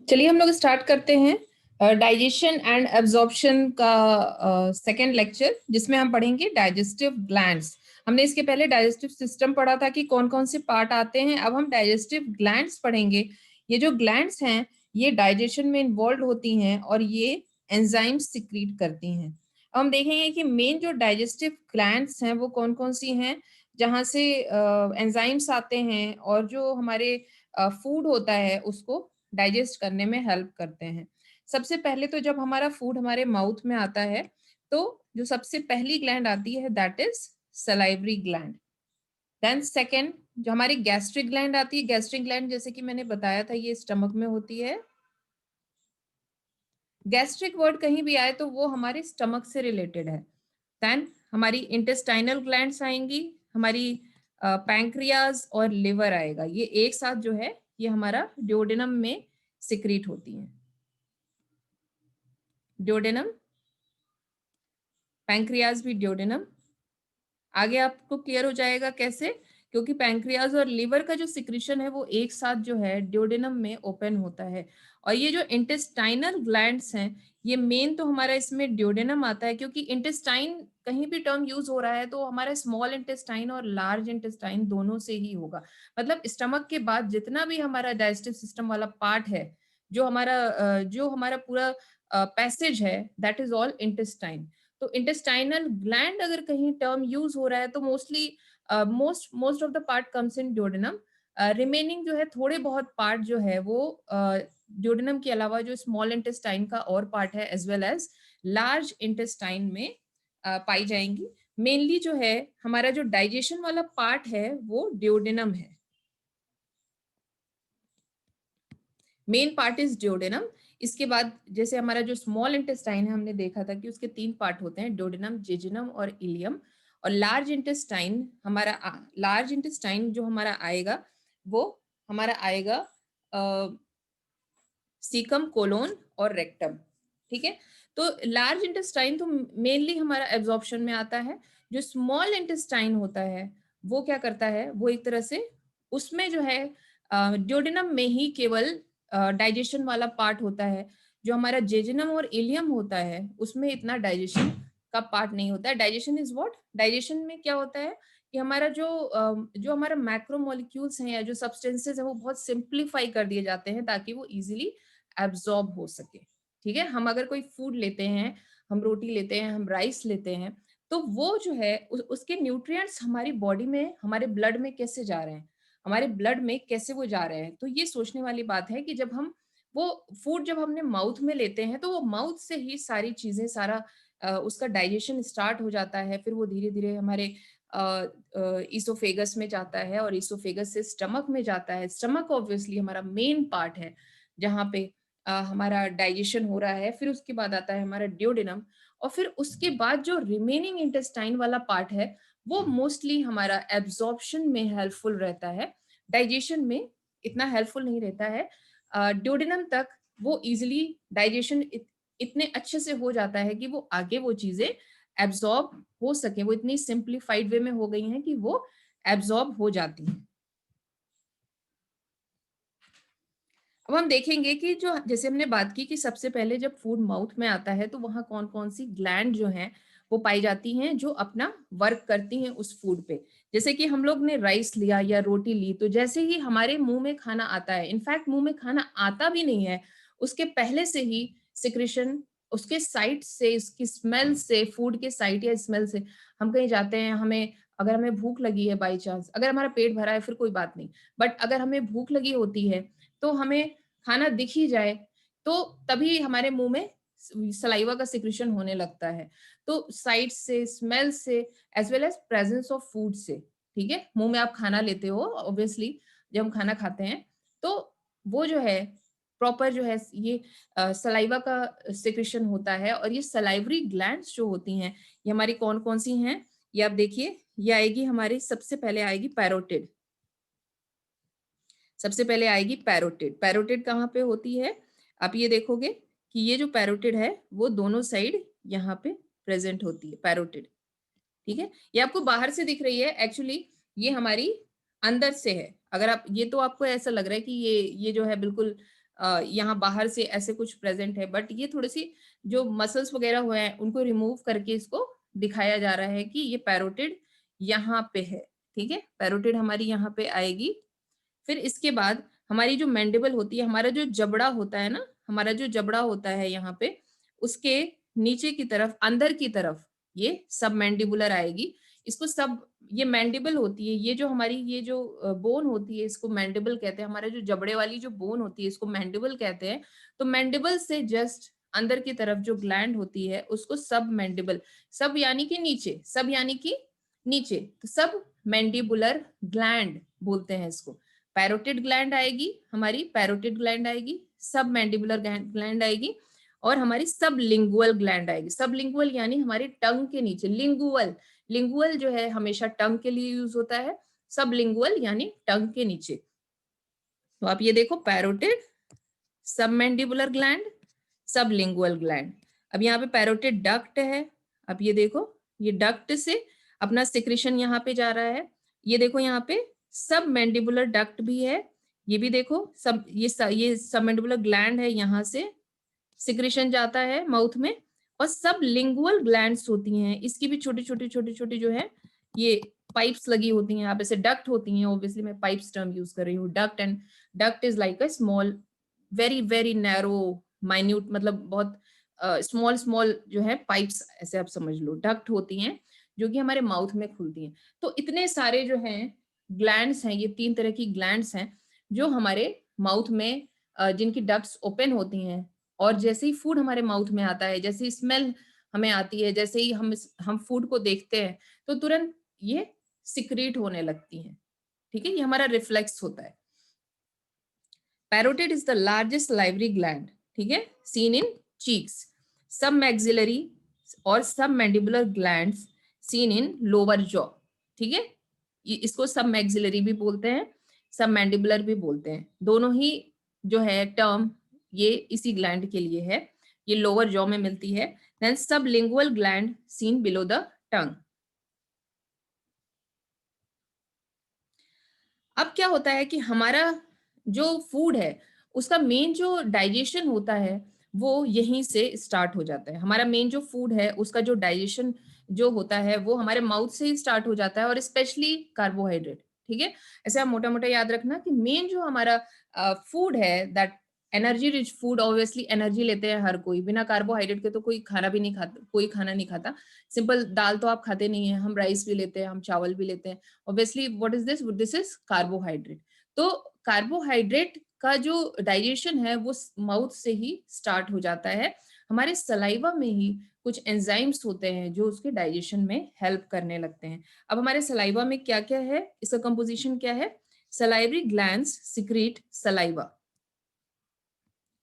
चलिए हम लोग स्टार्ट करते हैं डाइजेशन एंड एब्जॉर्प्शन का सेकेंड लेक्चर, जिसमें हम पढ़ेंगे डाइजेस्टिव ग्लैंड्स। हमने इसके पहले डाइजेस्टिव सिस्टम पढ़ा था कि कौन कौन से पार्ट आते हैं। अब हम डाइजेस्टिव ग्लैंड्स पढ़ेंगे। ये जो ग्लैंड्स हैं ये डाइजेशन में इन्वॉल्व होती हैं और ये एंजाइम्स सिक्रीट करती हैं। अब हम देखेंगे कि मेन जो डाइजेस्टिव ग्लैंड्स हैं वो कौन कौन सी हैं, जहाँ से एंजाइम्स आते हैं और जो हमारे फूड होता है उसको डाइजेस्ट करने में हेल्प करते हैं। सबसे पहले तो जब हमारा फूड हमारे माउथ में आता है तो जो सबसे पहली ग्लैंड आती है that is salivary gland. Then second जो हमारी गैस्ट्रिक ग्लैंड आती है, गैस्ट्रिक ग्लैंड जैसे कि मैंने बताया था ये स्टमक में होती है। गैस्ट्रिक वर्ड कहीं भी आए तो वो हमारे स्टमक से रिलेटेड है। देन हमारी इंटेस्टाइनल ग्लैंड्स आएंगी, हमारी पैंक्रियाज और लिवर आएगा। ये एक साथ जो है ये हमारा ड्यूडेनम में सिक्रीट होती है। ड्यूडेनम, पैंक्रियाज भी ड्यूडेनम। आगे आपको क्लियर हो जाएगा कैसे, क्योंकि पैंक्रियाज और लिवर का जो सिक्रीशन है वो एक साथ जो है ड्यूडेनम में ओपन होता है। और ये जो इंटेस्टाइनल ग्लैंड्स हैं ये मेन तो हमारा इसमें ड्यूडेनम आता है, क्योंकि इंटेस्टाइन कहीं भी टर्म यूज हो रहा है तो हमारा स्मॉल इंटेस्टाइन और लार्ज इंटेस्टाइन दोनों से ही होगा। मतलब स्टमक के बाद जितना भी हमारा डाइजेस्टिव सिस्टम वाला पार्ट है, जो हमारा पूरा पैसेज है, दैट इज ऑल इंटेस्टाइन। तो इंटेस्टाइनल ग्लैंड अगर कहीं टर्म यूज हो रहा है तो mostly most of the part comes in duodenum. Remaining जो है थोड़े बहुत पार्ट जो है वो ड्यूडेनम के अलावा जो स्मॉल इंटेस्टाइन का और पार्ट है as well as large intestine में पाई जाएंगी। मेनली जो है हमारा जो डाइजेशन वाला पार्ट है वो ड्यूडेनम है। Main part is duodenum. इसके बाद जैसे हमारा जो स्मॉल इंटेस्टाइन है हमने देखा था कि उसके 3 पार्ट होते हैं, ड्यूडेनम, जेजुनम और इलियम। और लार्ज इंटेस्टाइन जो हमारा आएगा वो हमारा आएगा सीकम, कोलोन और रेक्टम। ठीक है, तो लार्ज इंटेस्टाइन तो मेनली हमारा एब्जॉर्प्शन में आता है। जो स्मॉल इंटेस्टाइन होता है वो क्या करता है, वो एक तरह से उसमें जो है ड्यूडेनम में ही केवल डाइजेशन वाला पार्ट होता है। जो हमारा जेजुनम और इलियम होता है उसमें इतना डाइजेशन का पार्ट नहीं होता है। डाइजेशन इज व्हाट, डाइजेशन में क्या होता है कि हमारा जो हमारा मैक्रोमोलिक्यूल्स हैं या जो सब्सटेंसेस हैं वो बहुत सिंप्लीफाई कर दिए जाते हैं ताकि वो इजीली एब्जॉर्ब हो सके। ठीक है, हम अगर कोई फूड लेते हैं, हम रोटी लेते हैं, हम राइस लेते हैं, तो वो जो है उसके न्यूट्रिएंट्स हमारी बॉडी में, हमारे ब्लड में कैसे जा रहे हैं, हमारे ब्लड में कैसे वो जा रहे हैं। तो ये सोचने वाली बात है कि जब हम वो फूड जब हमने माउथ में लेते हैं तो वो माउथ से ही सारी चीजें, सारा उसका डाइजेशन स्टार्ट हो जाता है। फिर वो धीरे धीरे हमारे ईसोफेगस में जाता है और ईसोफेगस से स्टमक में जाता है। स्टमक ऑब्वियसली हमारा मेन पार्ट है जहाँ पे हमारा डाइजेशन हो रहा है। फिर उसके बाद आता है हमारा ड्यूडेनम, और फिर उसके बाद जो रिमेनिंग इंटेस्टाइन वाला पार्ट है वो मोस्टली हमारा एब्जॉर्प्शन में हेल्पफुल रहता है, डाइजेशन में इतना हेल्पफुल नहीं रहता है। ड्यूडेनम तक वो इजिली डाइजेशन इतने अच्छे से हो जाता है कि वो आगे वो चीजें एब्जॉर्ब हो सके, वो इतनी सिंप्लीफाइड वे में हो गई हैं कि वो एब्जॉर्ब हो जाती हैं। अब हम देखेंगे कि जो जैसे हमने बात की कि सबसे पहले जब फूड माउथ में आता है तो वहां कौन कौन सी ग्लैंड जो हैं वो पाई जाती हैं जो अपना वर्क करती हैं उस फूड पे। जैसे कि हम लोग ने राइस लिया या रोटी ली, तो जैसे ही हमारे मुंह में खाना आता है, इनफैक्ट मुंह में खाना आता भी नहीं है, उसके पहले से ही सिक्रेशन उसके साइड से, उसकी स्मेल से, फूड के साइड या स्मेल से, हम कहीं जाते हैं, हमें अगर हमें भूख लगी है बाई चांस, अगर हमारा पेट भरा है फिर कोई बात नहीं, बट अगर हमें भूख लगी होती है तो हमें खाना दिख ही जाए तो तभी हमारे मुंह में सलाइवा का सिक्रेशन होने लगता है। तो साइड से, स्मेल से, as well as presence of food से। ठीक है, मुंह में आप खाना लेते हो, ऑब्वियसली जब हम खाना खाते हैं तो वो जो है प्रॉपर जो है ये सलाइवा का सिक्रेशन होता है। और ये सलाइवरी ग्लैंड्स जो होती हैं ये हमारी कौन कौन सी हैं, ये आप देखिए। ये आएगी हमारी, सबसे पहले आएगी पैरोटिड। सबसे पहले आएगी पैरोटिड। पैरोटिड कहाँ पे होती है, आप ये देखोगे कि ये जो पैरोटिड है वो दोनों साइड यहाँ पे प्रेजेंट होती है पैरोटिड। ठीक है, ये आपको बाहर से दिख रही है, एक्चुअली ये हमारी अंदर से है। अगर आप, ये तो आपको ऐसा लग रहा है कि ये जो है बिल्कुल यहाँ बाहर से ऐसे कुछ प्रेजेंट है, बट ये थोड़ी सी जो मसल्स वगैरह हुए हैं उनको रिमूव करके इसको दिखाया जा रहा है कि ये पैरोटिड यहाँ पे है। ठीक है, पैरोटिड हमारी यहाँ पे आएगी। फिर इसके बाद हमारी जो मैंडिबल होती है, हमारा जो जबड़ा होता है ना, हमारा जो जबड़ा होता है यहाँ पे, उसके नीचे की तरफ, अंदर की तरफ ये सब मैंडिबुलर आएगी। इसको सब, ये मैंडिबल होती है, ये जो हमारी ये जो बोन होती है इसको मैंडिबल कहते हैं। हमारे जो जबड़े वाली जो बोन होती है इसको मैंडिबल कहते हैं। तो मैंडिबल से जस्ट अंदर की तरफ जो ग्लैंड होती है उसको सब मैंडिबल, सब यानी कि नीचे, सब यानी कि नीचे, तो सब मैंडिबुलर ग्लैंड बोलते हैं इसको। पैरोटिड ग्लैंड आएगी हमारी, पैरोटिड ग्लैंड आएगी, सब मैंडिबुलर ग्लैंड आएगी, और हमारी सब लिंगुअल ग्लैंड आएगी। सब लिंगुअल यानी हमारी टंग के नीचे, लिंगुअल, लिंगुअल जो है हमेशा टंग के लिए यूज होता है, सब लिंगुअल यानी टंग के नीचे। तो आप ये देखो, पैरोटिड, सब मैंडिबुलर ग्लैंड, सब लिंगुअल ग्लैंड। अब यहाँ पे पैरोटिड डक्ट है, अब ये देखो, ये डक्ट से अपना सिक्रेशन यहाँ पे जा रहा है। ये देखो यहाँ पे सब मैंडिबुलर डक्ट भी है, ये भी देखो सब, ये सब मैंडिबुलर ग्लैंड है, यहाँ से सिक्रेशन जाता है माउथ में। और सब लिंगुअल ग्लैंड्स होती हैं, इसकी भी छोटी छोटी छोटी छोटी जो है ये पाइप्स लगी होती हैं, आप ऐसे डक्ट होती हैं, ऑब्वियसली मैं पाइप्स टर्म यूज कर रही हूँ। Duct, and duct is like a small, very very narrow, minute, मतलब बहुत स्मॉल स्मॉल जो है पाइप्स, ऐसे आप समझ लो, डक्ट होती हैं जो कि हमारे माउथ में खुलती हैं। तो इतने सारे जो हैं ग्लैंड्स हैं, ये 3 तरह की ग्लैंड्स हैं जो हमारे माउथ में जिनकी डक्ट्स ओपन होती हैं, और जैसे ही फूड हमारे माउथ में आता है, जैसे ही स्मेल हमें आती है, जैसे ही हम फूड को देखते हैं, तो तुरंत ये सिक्रीट होने लगती हैं। ठीक है, ये हमारा रिफ्लेक्स होता है। Parotid is the largest livery gland, ठीक है, सीन इन चीक्स। सब मैक्सिलरी और सब mandibular glands seen in lower jaw. ठीक है, इसको सब मैक्सिलरी भी बोलते हैं, सब मैंडिबुलर भी बोलते हैं, दोनों ही जो है टर्म ये इसी ग्लैंड के लिए है। ये लोअर जॉ में मिलती है। Then sublingual gland seen below the tongue. अब क्या होता है कि हमारा जो फूड है उसका मेन जो डाइजेशन होता है वो यहीं से स्टार्ट हो जाता है। हमारा मेन जो फूड है उसका जो डाइजेशन जो होता है वो हमारे माउथ से ही स्टार्ट हो जाता है, और स्पेशली कार्बोहाइड्रेट। ठीक है, ऐसे आप मोटा मोटा याद रखना कि मेन जो हमारा फूड है, that energy rich food, obviously energy लेते हैं हर कोई, बिना कार्बोहाइड्रेट के तो कोई खाना भी नहीं खाता, कोई खाना नहीं खाता। सिंपल दाल तो आप खाते नहीं है, हम राइस भी लेते हैं, हम चावल भी लेते हैं। Obviously what is this, this is carbohydrate. तो कार्बोहाइड्रेट का जो डाइजेशन है वो माउथ से ही स्टार्ट हो जाता है। हमारे सलाइवा में ही कुछ एंजाइम्स होते हैं जो उसके डाइजेशन में हेल्प करने लगते हैं। अब हमारे सलाइवा में क्या क्या है, इसका कंपोजिशन क्या है? Salivary glands secrete saliva.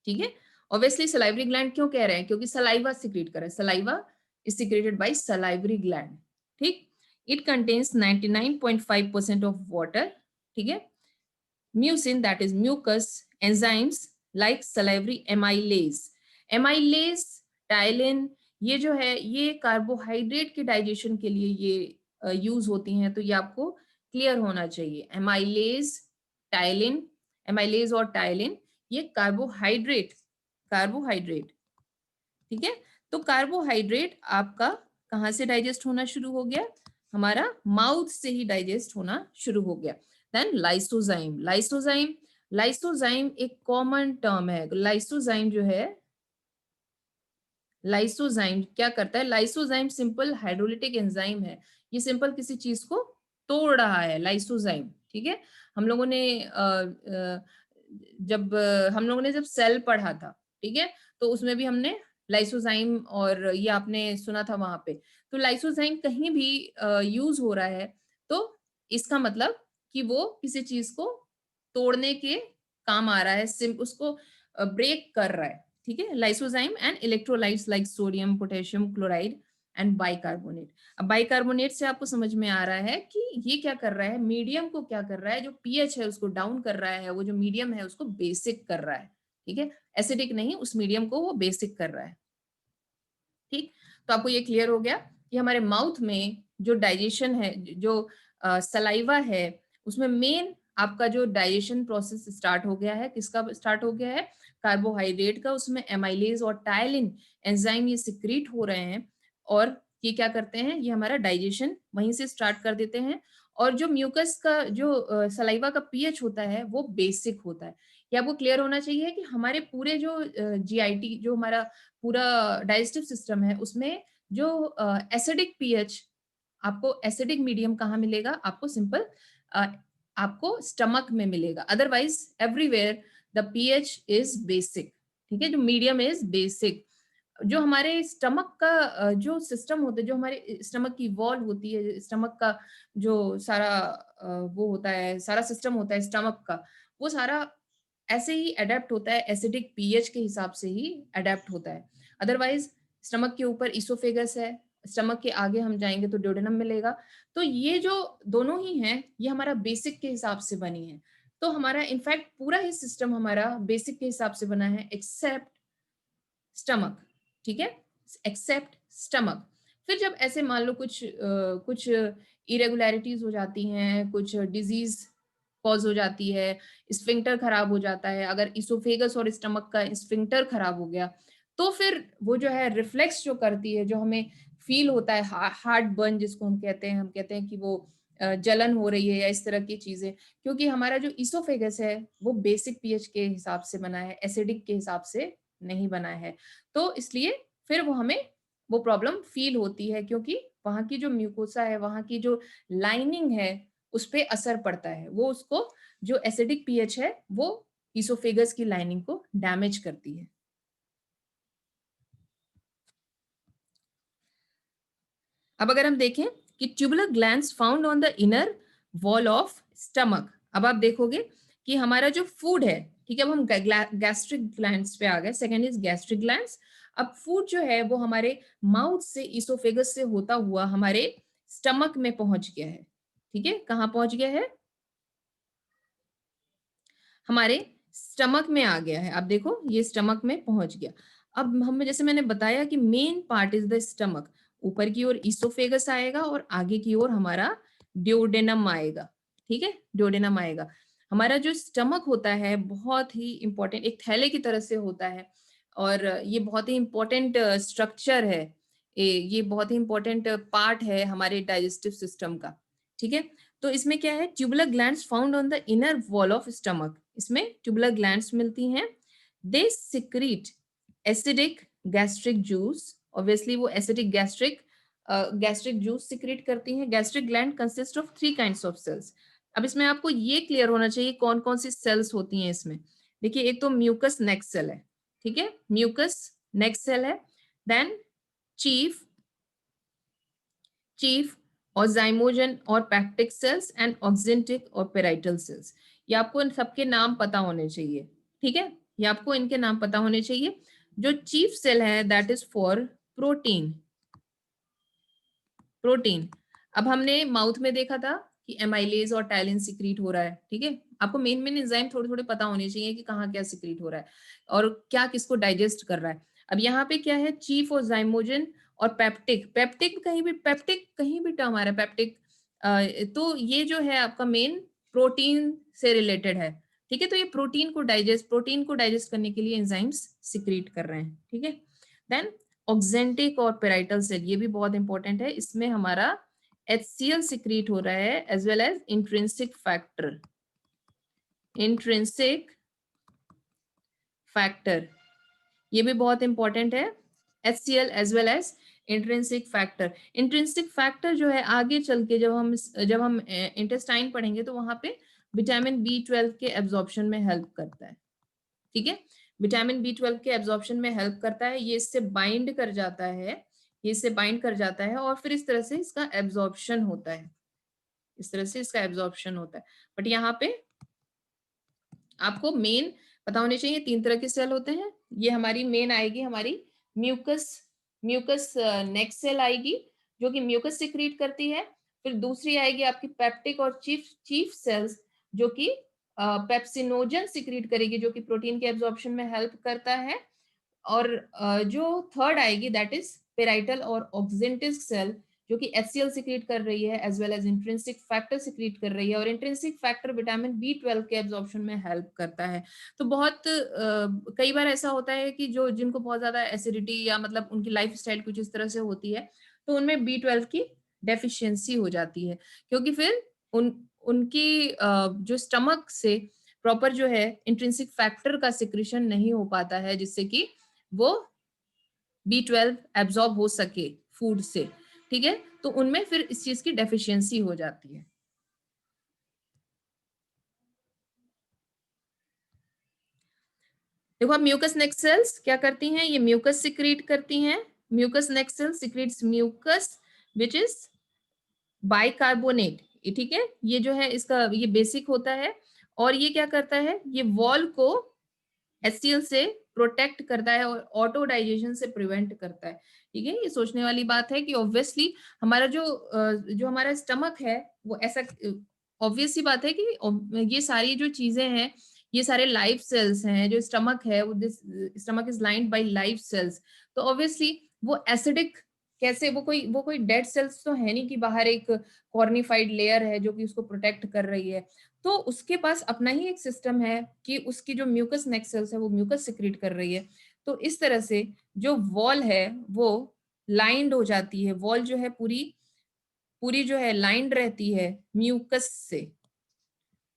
ठीक है, ऑब्वियसली सलाइवरी ग्लैंड क्यों कह रहे हैं, क्योंकि सलाइवा सिक्रीट कर रहा है, saliva is secreted bye salivary gland. ठीक, इट कंटेन्स 99.5% ऑफ वाटर। ठीक है, mucin, that is mucus, enzymes like salivary amylase, amylase, ptyalin, ये जो है ये कार्बोहाइड्रेट के डाइजेशन के लिए ये यूज होती हैं, तो ये आपको क्लियर होना चाहिए। एमाइलेज, टाइलिन, एमाइलेज और टाइलिन ये कार्बोहाइड्रेट, कार्बोहाइड्रेट। ठीक है, तो कार्बोहाइड्रेट आपका कहाँ से डाइजेस्ट होना शुरू हो गया? हमारा माउथ से ही डाइजेस्ट होना शुरू हो गया। देन लाइसोजाइम, लाइसोजाइम, लाइसोजाइम एक कॉमन टर्म है। लाइसोजाइम जो है, लाइसोजाइम क्या करता है? लाइसोजाइम सिंपल हाइड्रोलिटिक एंजाइम है, ये सिंपल किसी चीज को तोड़ रहा है, लाइसोजाइम। ठीक है, हम लोगों ने हम लोगों ने जब सेल पढ़ा था, ठीक है, तो उसमें भी हमने लाइसोजाइम और ये आपने सुना था वहां पे। तो लाइसोजाइम कहीं भी यूज हो रहा है तो इसका मतलब कि वो किसी चीज को तोड़ने के काम आ रहा है, उसको ब्रेक कर रहा है। ठीक है, lysozyme and electrolytes like sodium, potassium chloride and bicarbonate. अब बाइकार्बोनेट से आपको समझ में आ रहा है कि ये क्या कर रहा है, मीडियम को क्या कर रहा है, जो पीएच है उसको डाउन कर रहा है, वो जो मीडियम है उसको बेसिक कर रहा है। ठीक है, एसिडिक नहीं, उस मीडियम को वो बेसिक कर रहा है। ठीक, तो आपको ये क्लियर हो गया कि हमारे माउथ में जो डाइजेशन है, जो सलाइवा है, उसमें मेन आपका जो डाइजेशन प्रोसेस स्टार्ट हो गया है, किसका स्टार्ट हो गया है, कार्बोहाइड्रेट का, उसमें एमाइलेज और टायलिन एंजाइम ये सिक्रीट हो रहे हैं और ये क्या करते हैं, ये हमारा डाइजेशन वहीं से स्टार्ट कर देते हैं। और जो म्यूकस का जो सलाइवा का पीएच होता है वो बेसिक होता है। ये आपको क्लियर होना चाहिए कि हमारे पूरे जो जीआईटी जो हमारा पूरा डाइजेस्टिव सिस्टम है उसमें जो एसिडिक पीएच, आपको एसिडिक मीडियम कहाँ मिलेगा, आपको सिंपल आपको स्टमक में मिलेगा, otherwise everywhere the pH is basic. ठीक है, जो मीडियम इज बेसिक। जो हमारे स्टमक का जो सिस्टम होता है, जो हमारे स्टमक की वॉल होती है, स्टमक का जो सारा वो होता है, सारा सिस्टम होता है स्टमक का, वो सारा ऐसे ही अडेप्ट होता है, एसिडिक पीएच के हिसाब से ही अडेप्ट होता है। अदरवाइज स्टमक के ऊपर इसोफेगस है, स्टमक के आगे हम जाएंगे तो ड्यूडेनम मिलेगा। तो ये जो दोनों ही हैं ये हमारा बेसिक के हिसाब से बनी है। तो हमारा इनफैक्ट पूरा ही सिस्टम हमारा बेसिक के हिसाब से बना है एक्सेप्ट स्टमक। ठीक है, एक्सेप्ट स्टमक। फिर जब ऐसे मान लो कुछ इरेगुलरिटीज हो जाती हैं, कुछ डिजीज कॉज हो जाती है, स्फिंक्टर खराब हो जाता है, अगर इसोफेगस और स्टमक का स्फिंक्टर खराब हो गया तो फिर वो जो है रिफ्लेक्स जो करती है, जो हमें फील होता है हार्ट बर्न जिसको हम कहते हैं कि वो जलन हो रही है या इस तरह की चीजें, क्योंकि हमारा जो इसोफेगस है वो बेसिक पीएच के हिसाब से बना है, एसिडिक के हिसाब से नहीं बना है। तो इसलिए फिर वो हमें वो प्रॉब्लम फील होती है, क्योंकि वहां की जो म्यूकोसा है, वहां की जो लाइनिंग है उस पर असर पड़ता है, वो उसको जो एसिडिक पीएच है वो इसोफेगस की लाइनिंग को डैमेज करती है। अब अगर हम देखें कि tubular glands found on the inner wall of stomach, अब आप देखोगे कि हमारा जो फूड है, ठीक है, अब हम गैस्ट्रिक ग्लैंड्स पे आ गए, सेकेंड इज गैस्ट्रिक ग्लैंड्स। अब फूड जो है वो हमारे माउथ से इसोफेगस से होता हुआ हमारे स्टमक में पहुंच गया है। ठीक है, कहाँ पहुंच गया है, हमारे स्टमक में आ गया है। अब देखो ये स्टमक में पहुंच गया। अब हमें जैसे मैंने बताया कि main part is the stomach, ऊपर की ओर इसोफेगस आएगा और आगे की ओर हमारा ड्यूडेनम आएगा। ठीक है, ड्यूडेनम आएगा। हमारा जो स्टमक होता है बहुत ही इंपॉर्टेंट, एक थैले की तरह से होता है और ये बहुत ही इंपॉर्टेंट स्ट्रक्चर है, ये बहुत ही इंपॉर्टेंट पार्ट है हमारे डाइजेस्टिव सिस्टम का। ठीक है, तो इसमें क्या है, tubular glands found on the inner wall of stomach, इसमें ट्यूबुलर ग्लैंड्स मिलती हैं। They secrete acidic gastric juice, obviously वो एसिडिक गैस्ट्रिक जूस सिक्रीट करती हैं। Gastric gland consist of 3 kinds of cells. अब इसमें आपको ये क्लियर होना चाहिए कौन कौन सी सेल्स होती हैं इसमें। देखिए, एक तो म्यूकस नेक सेल है, ठीक है, म्यूकस नेक सेल है, देन चीफ चीफ और जाइमोजन और पैक्टिक सेल्स एंड ऑक्जेंटिक और पेराइटल सेल्स। ये आपको इन सबके नाम पता होने चाहिए। ठीक है, ये आपको इनके नाम पता होने चाहिए। जो चीफ सेल है that is for protein. Protein, अब हमने माउथ में देखा था कि एमाइलेज और टाइलिन सिक्रीट हो रहा है। ठीक है, आपको मेन मेन एंजाइम थोड़े थोड़े पता होने चाहिए कि कहाँ क्या सिक्रीट हो रहा है और क्या किसको डाइजेस्ट कर रहा है। अब यहाँ पे क्या है, चीफ और जाइमोजन और पेप्टिक। पेप्टिक कहीं भी टर्म आ रहा है, पेप्टिक, तो ये जो है आपका मेन प्रोटीन से रिलेटेड है। ठीक है, तो ये प्रोटीन को डाइजेस्ट करने के लिए एंजाइम्स सिक्रीट कर रहे हैं। ठीक है, देन ऑक्जेंटिक और पेराइटल सेल, ये भी बहुत इंपॉर्टेंट है, इसमें हमारा HCl सिक्रीट हो रहा है as well as intrinsic factor. Intrinsic factor ये भी बहुत इंपॉर्टेंट है, HCl as well as intrinsic factor. Intrinsic factor जो है आगे चल के जब हम इंटेस्टाइन पढ़ेंगे तो वहां पे विटामिन B12 के एब्जॉर्प्शन में हेल्प करता है। ठीक है, विटामिन B12 के एब्जॉर्प्शन में हेल्प करता है, ये इससे बाइंड कर जाता है, ये इससे बाइंड कर जाता है और फिर इस तरह से इसका एब्जॉर्प्शन होता है, इस तरह से इसका एब्जॉर्प्शन होता है। बट यहाँ पे आपको मेन पता होने चाहिए 3 तरह के सेल होते हैं। ये हमारी मेन आएगी, हमारी म्यूकस म्यूकस नेक सेल आएगी जो कि म्यूकस सिक्रीट करती है। फिर दूसरी आएगी आपकी पेप्टिक और चीफ सेल्स जो कि पेप्सिनोजन सिक्रीट करेगी, जो कि प्रोटीन के एब्जॉर्प्शन में हेल्प करता है। और जो थर्ड आएगी दैट इज पेराइटल और ऑक्जेंटिक सेल जो कि HCl सिक्रीट कर रही है, as well as intrinsic factor secrete कर रही है, और इंट्रिंसिक फैक्टर विटामिन B12 के एब्जॉर्प्शन में हेल्प करता है। तो बहुत कई बार ऐसा होता है कि जो जिनको बहुत ज्यादा एसिडिटी या मतलब उनकी लाइफ स्टाइल कुछ इस तरह से होती है, तो उनमें B12 की डेफिशिएंसी हो जाती है, क्योंकि फिर उनकी जो स्टमक से प्रॉपर जो है इंट्रिंसिक फैक्टर का सिक्रीशन नहीं हो पाता है, जिससे कि वो B12 एब्जॉर्ब हो सके फूड से। ठीक है, तो उनमें फिर इस चीज की डेफिशिएंसी हो जाती है। देखो अब म्यूकस नेक सेल्स क्या करती हैं, ये म्यूकस सिक्रीट करती हैं। Mucus neck cell secretes mucus which is bicarbonate. ठीक है, ये जो है इसका ये बेसिक होता है, और ये क्या करता है, ये वॉल को HCl से प्रोटेक्ट करता है और ऑटो डाइजेशन से प्रिवेंट करता है। ठीक है, ये सोचने वाली बात है कि ऑब्वियसली हमारा जो हमारा स्टमक है वो ऐसा, ऑब्वियस सी बात है कि ये सारी जो चीजें हैं, ये सारे लाइव सेल्स हैं, जो स्टमक है वो this stomach is lined by live cells, तो ऑब्वियसली वो एसिडिक कैसे, वो कोई डेड सेल्स तो है नहीं कि बाहर एक कॉर्निफाइड लेयर है जो कि उसको प्रोटेक्ट कर रही है। तो उसके पास अपना ही एक सिस्टम है कि उसकी जो म्यूकस नेक सेल्स है वो म्यूकस सिक्रीट कर रही है। तो इस तरह से जो वॉल है वो लाइंड हो जाती है, वॉल जो है पूरी पूरी जो है लाइंड रहती है म्यूकस से,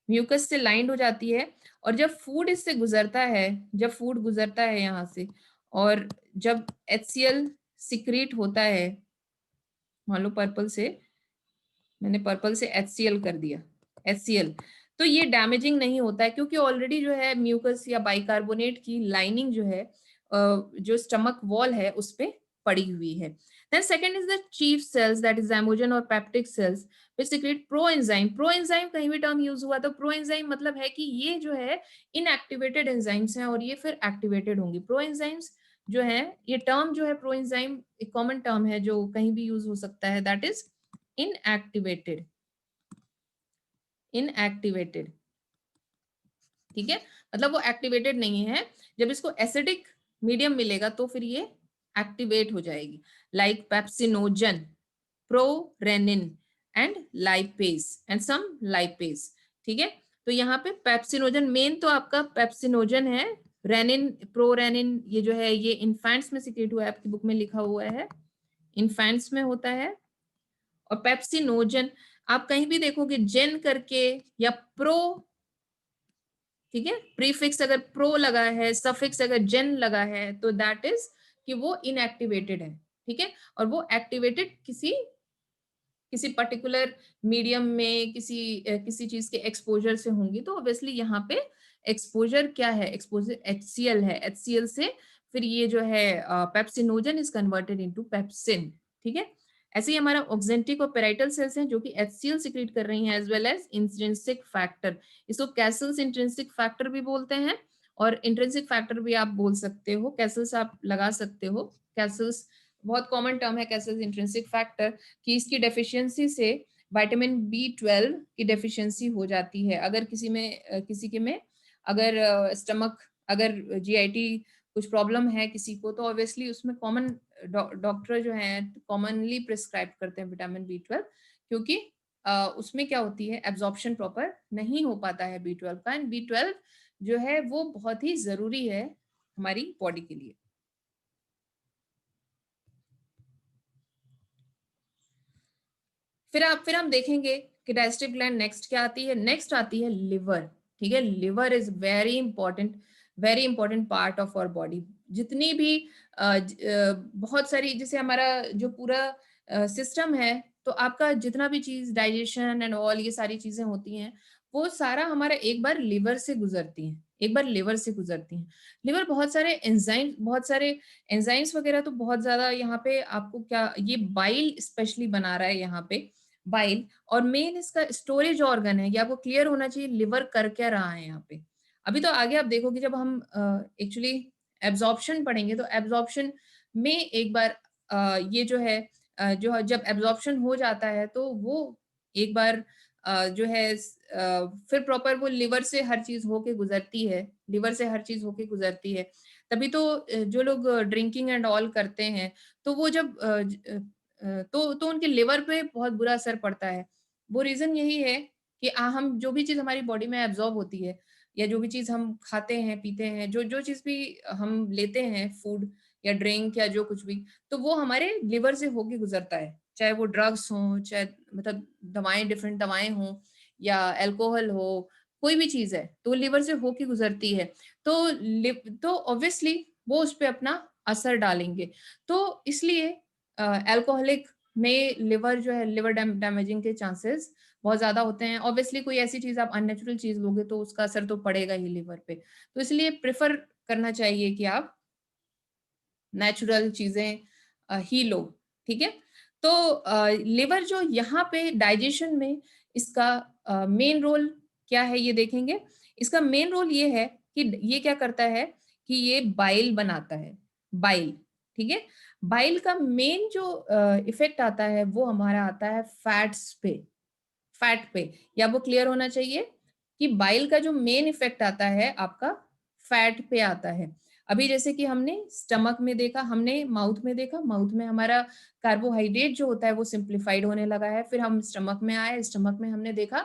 म्यूकस से लाइंड हो जाती है। और जब फूड इससे गुजरता है, जब फूड गुजरता है यहाँ से, और जब HCl सिक्रीट होता है, मान लो पर्पल से, मैंने पर्पल से HCl कर दिया, HCl, तो ये डैमेजिंग नहीं होता है, क्योंकि ऑलरेडी जो है म्यूकस या बाइकार्बोनेट की लाइनिंग जो है जो स्टमक वॉल है उस पे पड़ी हुई है। Then second is the chief cells, that is zymogen और peptic cells which secrete proenzyme. Proenzyme कहीं भी टर्म यूज हुआ तो प्रोएंजाइम मतलब है कि ये जो है इनएक्टिवेटेड एंजाइम्स हैं और ये फिर एक्टिवेटेड होंगी। प्रोएंजाइम्स जो है, ये टर्म जो है प्रोएंजाइम एक कॉमन टर्म है जो कहीं भी यूज हो सकता है, दैट इज इनएक्टिवेटेड, इनएक्टिवेटेड। ठीक है, मतलब वो एक्टिवेटेड नहीं है, जब इसको एसिडिक मीडियम मिलेगा तो फिर ये एक्टिवेट हो जाएगी, like pepsinogen, prorennin and lipase and some lipase. ठीक है, तो यहाँ पे पेप्सिनोजन मेन तो आपका पेप्सिनोजन है, रेनिन प्रोरेनिन ये जो है ये इन्फेंट्स में सिक्रेट हुआ है, आपकी बुक में लिखा हुआ है इन्फेंट्स में होता है। और पेप्सिनोजन आप कहीं भी देखोगे जेन करके या प्रो, ठीक है, प्रीफिक्स अगर प्रो लगा है, सफिक्स अगर जेन लगा है, तो दैट इज कि वो इनएक्टिवेटेड है। ठीक है, और वो एक्टिवेटेड किसी किसी पर्टिकुलर मीडियम में किसी चीज के एक्सपोजर से होंगी, तो ऑब्वियसली यहाँ पे एक्सपोजर क्या है, एक्सपोजर HCl है, HCl से फिर ये जो है pepsinogen is converted into pepsin. ठीक है, ऐसे ही हमारा ऑक्जेंटिक और पेराइटल सेल्स हैं जो कि HCl सिक्रीट कर रही हैं, as well as intrinsic factor. इसको कैसल्स इंट्रिंसिक फैक्टर भी बोलते हैं, और इंट्रिंसिक फैक्टर भी आप बोल सकते हो, कैसल्स आप लगा सकते हो। कैसल्स बहुत कॉमन टर्म है, कैसल्स इंट्रिंसिक फैक्टर, कि इसकी डेफिशिएंसी से विटामिन B12 की डेफिशिएंसी हो जाती है। अगर किसी के में अगर स्टमक, अगर GIT कुछ प्रॉब्लम है किसी को, तो ऑब्वियसली उसमें कॉमन डॉक्टर जो है कॉमनली प्रिस्क्राइब करते हैं विटामिन B12, क्योंकि उसमें क्या होती है, एब्जॉर्प्शन प्रॉपर नहीं हो पाता है B12 का, एंड B12 जो है वो बहुत ही जरूरी है हमारी बॉडी के लिए। फिर हम देखेंगे कि डाइजेस्टिव ग्लैंड नेक्स्ट क्या आती है, नेक्स्ट आती है लिवर। ठीक है, liver is very important part of our body. जितनी भी बहुत सारी, जैसे हमारा जो पूरा सिस्टम है, तो आपका जितना भी चीज डाइजेशन एंड ऑल ये सारी चीजें होती हैं, वो सारा हमारा एक बार लिवर से गुजरती हैं, एक बार लिवर से गुजरती हैं। लिवर बहुत सारे एंजाइम्स वगैरह तो बहुत ज्यादा यहाँ पे आपको क्या, ये बाइल स्पेशली बना रहा है यहाँ पे, बाइल। और मेन इसका स्टोरेज ऑर्गन है, ये आपको क्लियर होना चाहिए लिवर कर क्या रहा है यहाँ पे। अभी तो आगे आप देखोगे जब हम एक्चुअली एब्जॉर्प्शन पढ़ेंगे, तो एब्जॉर्प्शन में एक बार ये जो है जो जब एब्जॉर्प्शन हो जाता है तो वो एक बार जो है फिर प्रॉपर वो लिवर से हर चीज होके गुजरती है, लिवर से हर चीज होके गुजरती है। तभी तो जो लोग ड्रिंकिंग एंड ऑल करते हैं, तो वो जब तो उनके लिवर पे बहुत बुरा असर पड़ता है। वो रीजन यही है कि हम जो भी चीज हमारी बॉडी में एब्जॉर्ब होती है या जो भी चीज हम खाते हैं पीते हैं, जो जो चीज भी हम लेते हैं, फूड या ड्रिंक या जो कुछ भी, तो वो हमारे लिवर से होके गुजरता है। चाहे वो ड्रग्स हो, चाहे मतलब दवाएं, डिफरेंट दवाएं हो, या अल्कोहल हो, कोई भी चीज है तो लिवर से होके गुजरती है। तो ऑब्वियसली वो उस पर अपना असर डालेंगे। तो इसलिए अल्कोहलिक में लिवर जो है, लिवर डैमेजिंग के चांसेस बहुत ज्यादा होते हैं। ऑब्वियसली कोई ऐसी चीज आप अननेचुरल चीज लोगे तो उसका असर तो पड़ेगा ही लिवर पे। तो इसलिए प्रेफर करना चाहिए कि आप नेचुरल चीजें ही लो। ठीक है। तो लिवर जो यहाँ पे डाइजेशन में, इसका मेन रोल क्या है ये देखेंगे। इसका मेन रोल ये है कि ये क्या करता है कि ये बाइल बनाता है, बाइल। ठीक है। बाइल का मेन जो इफेक्ट आता है वो हमारा आता है फैट्स पे, फैट पे। या वो क्लियर होना चाहिए कि बाइल का जो मेन इफेक्ट आता है आपका फैट पे आता है। अभी जैसे कि हमने स्टमक में देखा, हमने माउथ में देखा, माउथ में हमारा कार्बोहाइड्रेट जो होता है वो सिंप्लीफाइड होने लगा है। फिर हम स्टमक में आए, स्टमक में हमने देखा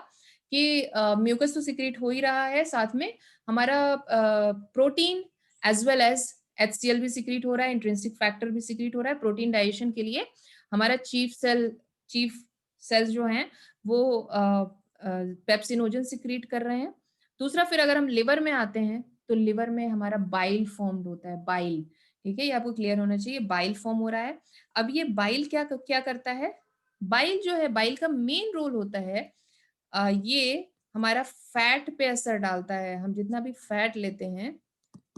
कि म्यूकस तो सिक्रीट हो ही रहा है, साथ में हमारा protein as well as HCl भी सिक्रीट हो रहा है, इंट्रिंसिक फैक्टर भी सिक्रीट हो रहा है। प्रोटीन डाइजेशन के लिए हमारा चीफ सेल्स जो हैं वो पेप्सिनोजन सिक्रीट कर रहे हैं। दूसरा, फिर अगर हम लिवर में आते हैं तो लिवर में हमारा बाइल फॉर्म होता है, बाइल। ठीक है, ये आपको क्लियर होना चाहिए, बाइल फॉर्म हो रहा है। अब ये बाइल क्या क्या करता है, बाइल जो है, बाइल का मेन रोल होता है ये हमारा फैट पे असर डालता है। हम जितना भी फैट लेते हैं,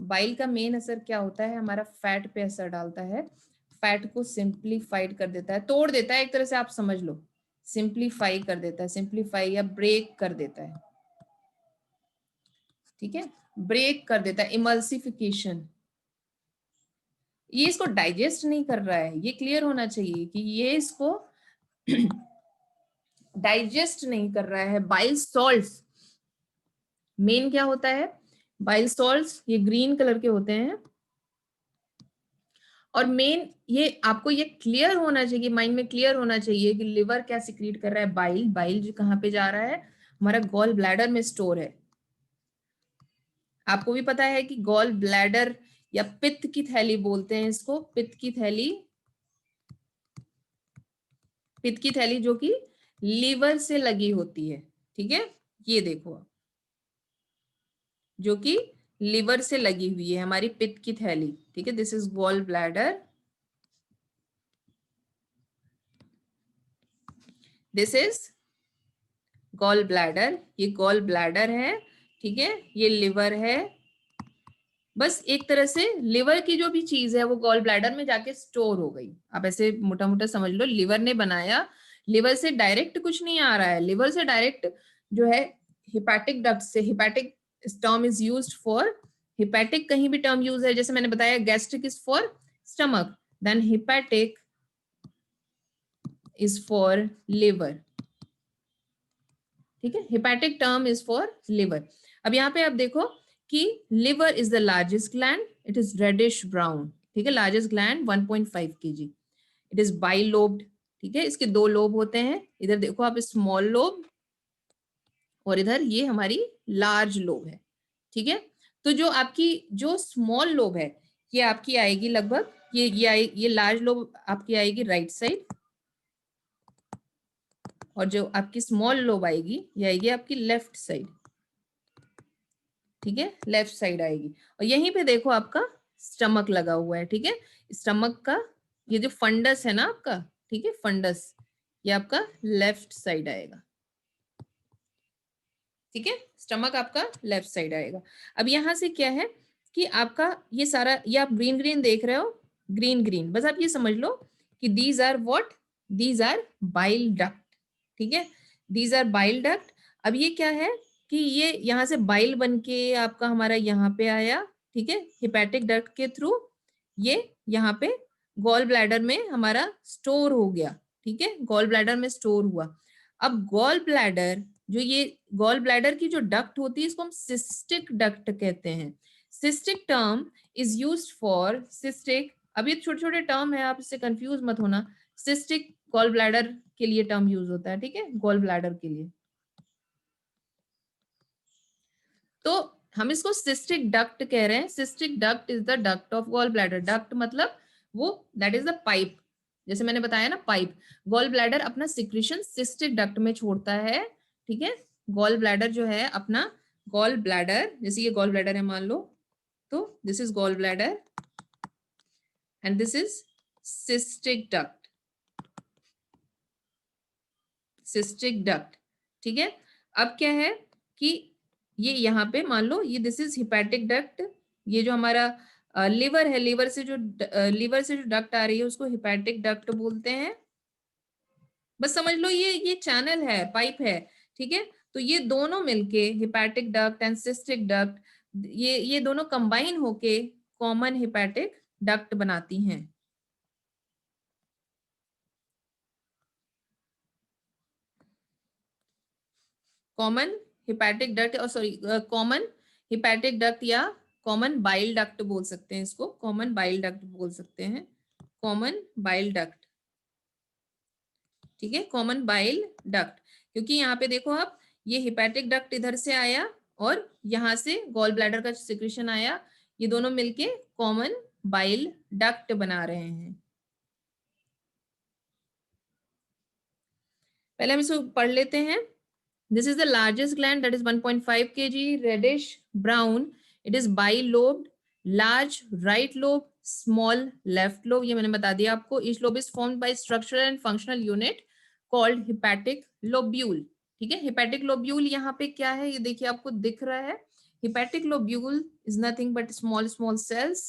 बाइल का मेन असर क्या होता है, हमारा फैट पे असर डालता है। फैट को सिंप्लीफाइड कर देता है, तोड़ देता है, एक तरह से आप समझ लो, सिंप्लीफाई कर देता है, सिंप्लीफाई या ब्रेक कर देता है। ठीक है, ब्रेक कर देता है, इमल्सिफिकेशन। ये इसको डाइजेस्ट नहीं कर रहा है, ये क्लियर होना चाहिए कि ये इसको डाइजेस्ट नहीं कर रहा है। बाइल सॉल्ट्स मेन क्या होता है, बाइल सॉल्ट्स ये ग्रीन कलर के होते हैं। और मेन ये आपको ये क्लियर होना चाहिए, माइंड में क्लियर होना चाहिए कि लिवर क्या सिक्रीट कर रहा है, बाइल। बाइल जो कहाँ पे जा रहा है, हमारा गॉल ब्लैडर में स्टोर है। आपको भी पता है कि गॉल ब्लैडर या पित्त की थैली बोलते हैं इसको, पित्त की थैली, पित्त की थैली जो कि लीवर से लगी होती है। ठीक है, ये देखो आप, जो कि लिवर से लगी हुई है हमारी पित्त की थैली। ठीक है, this is gall bladder, this is gall bladder, ये गॉल ब्लैडर है। ठीक है, ये लिवर है। बस एक तरह से लिवर की जो भी चीज है वो गॉल ब्लैडर में जाके स्टोर हो गई। आप ऐसे मोटा मोटा समझ लो, लिवर ने बनाया, लिवर से डायरेक्ट कुछ नहीं आ रहा है, लिवर से डायरेक्ट जो है हिपैटिक डक्ट से। Hepatic term is used for, hepatic कहीं भी टर्म यूज है, जैसे मैंने बताया gastric is for stomach, then hepatic is for liver. ठीक है, hepatic term is for liver. अब यहाँ पे आप देखो कि liver is the largest gland, it is reddish brown. ठीक है, largest gland 1.5 kg, it is bilobed. ठीक है, इसके दो लोब होते हैं, इधर देखो आप स्मॉल लोब, और इधर ये हमारी लार्ज लोब है। ठीक है, तो जो आपकी जो स्मॉल लोब है ये आपकी आएगी लगभग, ये लार्ज लोब आपकी आएगी राइट साइड, और जो आपकी स्मॉल लोब आएगी ये आएगी आपकी लेफ्ट साइड। ठीक है, लेफ्ट साइड आएगी। और यहीं पे देखो आपका स्टमक लगा हुआ है। ठीक है, स्टमक का ये जो फंडस है ना आपका, ठीक है, फंडस, ये आपका लेफ्ट साइड आएगा। ठीक है, स्टमक आपका लेफ्ट साइड आएगा। अब यहां से क्या है कि आपका ये सारा, ये आप ग्रीन ग्रीन देख रहे हो, ग्रीन ग्रीन, बस आप ये समझ लो कि these are what, these are bile duct. ठीक है, दीज आर बाइल डक्ट। अब ये क्या है कि ये यहाँ से बाइल बन के आपका हमारा यहाँ पे आया। ठीक है, हिपैटिक डक्ट के थ्रू ये यहाँ पे गॉल ब्लैडर में हमारा स्टोर हो गया। ठीक है, गॉल ब्लैडर में स्टोर हुआ। अब गॉल ब्लैडर, जो ये गॉल ब्लैडर की जो डक्ट होती है इसको हम सिस्टिक डक्ट कहते हैं। Cystic term is used for cystic, अब ये छोटे छोटे टर्म है, आप इससे कंफ्यूज मत होना। सिस्टिक गॉल ब्लैडर के लिए टर्म यूज होता है, ठीक है, गॉल ब्लैडर के लिए। तो हम इसको सिस्टिक डक्ट कह रहे हैं। Cystic duct is the duct of gall bladder. Duct मतलब वो, दैट इज द पाइप, जैसे मैंने बताया ना पाइप। गॉल ब्लैडर अपना सिक्रीशन सिस्टिक डक्ट में छोड़ता है, ठीक है। गॉल ब्लैडर जो है अपना, गॉल ब्लैडर, जैसे ये गॉल ब्लैडर है मान लो, तो this is gall bladder and this is cystic duct, cystic duct, ठीक है। अब क्या है कि ये यहाँ पे मान लो ये दिस इज हिपैटिक डक्ट। ये जो हमारा लिवर है, लिवर से जो डक्ट आ रही है उसको हिपैटिक डक्ट बोलते हैं। बस समझ लो ये चैनल है, पाइप है, ठीक है। तो ये दोनों मिलके hepatic duct and cystic duct, ये दोनों कंबाइन होके कॉमन हिपैटिक डक्ट बनाती हैं। कॉमन हिपैटिक डक्ट, और सॉरी कॉमन हिपैटिक डक्ट या कॉमन बाइल डक्ट बोल सकते हैं इसको, कॉमन बाइल डक्ट बोल सकते हैं, कॉमन बाइल डक्ट, ठीक है, कॉमन बाइल डक्ट। क्योंकि यहाँ पे देखो आप, ये हिपैटिक डक्ट इधर से आया और यहाँ से गॉल ब्लैडर का सिक्रीशन आया, ये दोनों मिलके कॉमन बाइल डक्ट बना रहे हैं। पहले हम इसको पढ़ लेते हैं। This is the largest gland, that is 1.5 kg, reddish brown. It is bilobed, large right lobe, small left lobe. ये मैंने बता दिया आपको। Each lobe is formed by structural and functional unit called hepatic lobule. ठीक है, hepatic lobule यहाँ पे क्या है, ये देखिए आपको दिख रहा है। Hepatic lobule is nothing but small cells.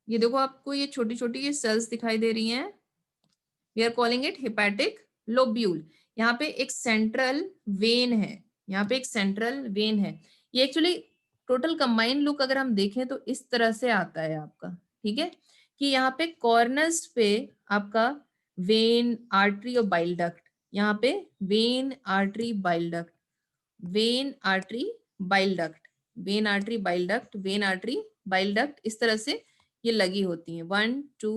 ये देखो आपको ये छोटी छोटी ये cells दिखाई दे रही हैं। We are calling it hepatic lobule. यहाँ पे एक सेंट्रल वेन है, यहाँ पे एक सेंट्रल वेन है। ये एक्चुअली टोटल कंबाइंड लुक अगर हम देखें तो इस तरह से आता है आपका, ठीक है, कि यहाँ पे कॉर्नर्स पे आपका वेन, आर्टरी और बाइल डक्ट, यहाँ पे when, artery, bile duct, when, artery, bile duct, when, artery, bile duct, when, artery, bile duct, इस तरह से ये लगी होती हैं। 1 2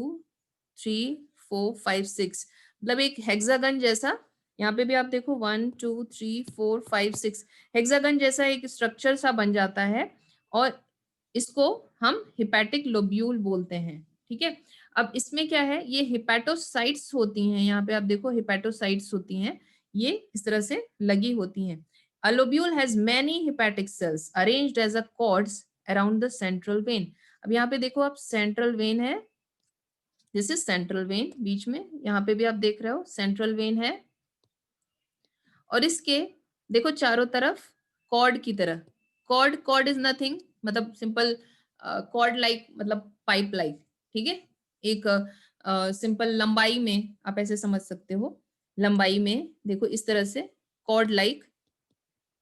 3 4 5 6, मतलब एक हेक्सागन जैसा। यहाँ पे भी आप देखो 1 2 3 4 5 6, हेक्सागन जैसा एक स्ट्रक्चर सा बन जाता है, और इसको हम हिपैटिक लोब्यूल बोलते हैं, ठीक है। अब इसमें क्या है, ये हिपैटोसाइट्स होती हैं, यहाँ पे आप देखो हिपैटोसाइट्स होती हैं, ये इस तरह से लगी होती हैं। A lobule has many hepatic cells arranged as a cords around the central vein. अब यहाँ पे देखो आप, सेंट्रल वेन है, दिस इज सेंट्रल वेन, बीच में यहाँ पे भी आप देख रहे हो सेंट्रल वेन है, और इसके देखो चारों तरफ कॉर्ड की तरह, कॉर्ड इज नथिंग, मतलब सिंपल कॉर्ड लाइक, मतलब पाइप लाइक, ठीक है। एक सिंपल लंबाई में आप ऐसे समझ सकते हो, लंबाई में देखो इस तरह से कॉर्ड लाइक,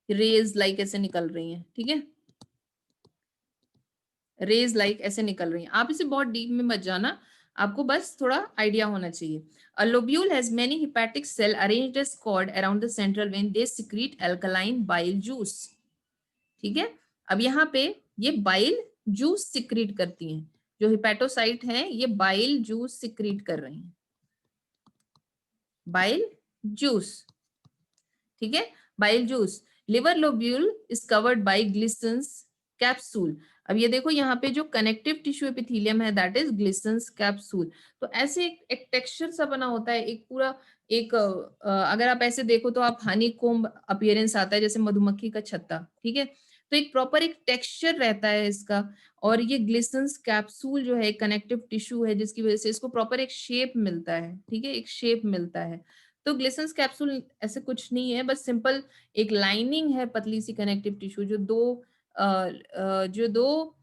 रेज लाइक ऐसे निकल रही हैं, ठीक है, रेज लाइक ऐसे निकल रही हैं। आप इसे बहुत डीप में मत जाना, आपको बस थोड़ा आइडिया होना चाहिए। A lobule has many hepatic cell arranged as cord around the central vein. They secrete alkaline bile juice. ठीक है, अब यहाँ पे ये बाइल जूस सिक्रीट करती हैं, जो हिपैटोसाइट हैं ये बाइल जूस सिक्रीट कर रही हैं, बाइल जूस, ठीक है, bile juice. Liver lobule is covered by Glisson's capsule. अब ये देखो यहाँ पे जो कनेक्टिव टिश्यू एपिथेलियम है, दैट इज ग्लिसन्स कैप्सूल। तो ऐसे एक टेक्सचर सा बना होता है, एक पूरा एक अगर आप ऐसे देखो तो आप हनी कोम्ब अपीयरेंस आता है, जैसे मधुमक्खी का छत्ता, ठीक है। तो एक प्रॉपर एक टेक्सचर रहता है इसका, और ये ग्लिसन्स कैप्सूल जो है कनेक्टिव टिश्यू है, जिसकी वजह से इसको प्रॉपर एक शेप मिलता है, ठीक है, एक शेप मिलता है। तो ग्लिसन्स कैप्सूल ऐसे कुछ नहीं है, बस सिंपल एक लाइनिंग है पतली सी कनेक्टिव टिश्यू, जो दो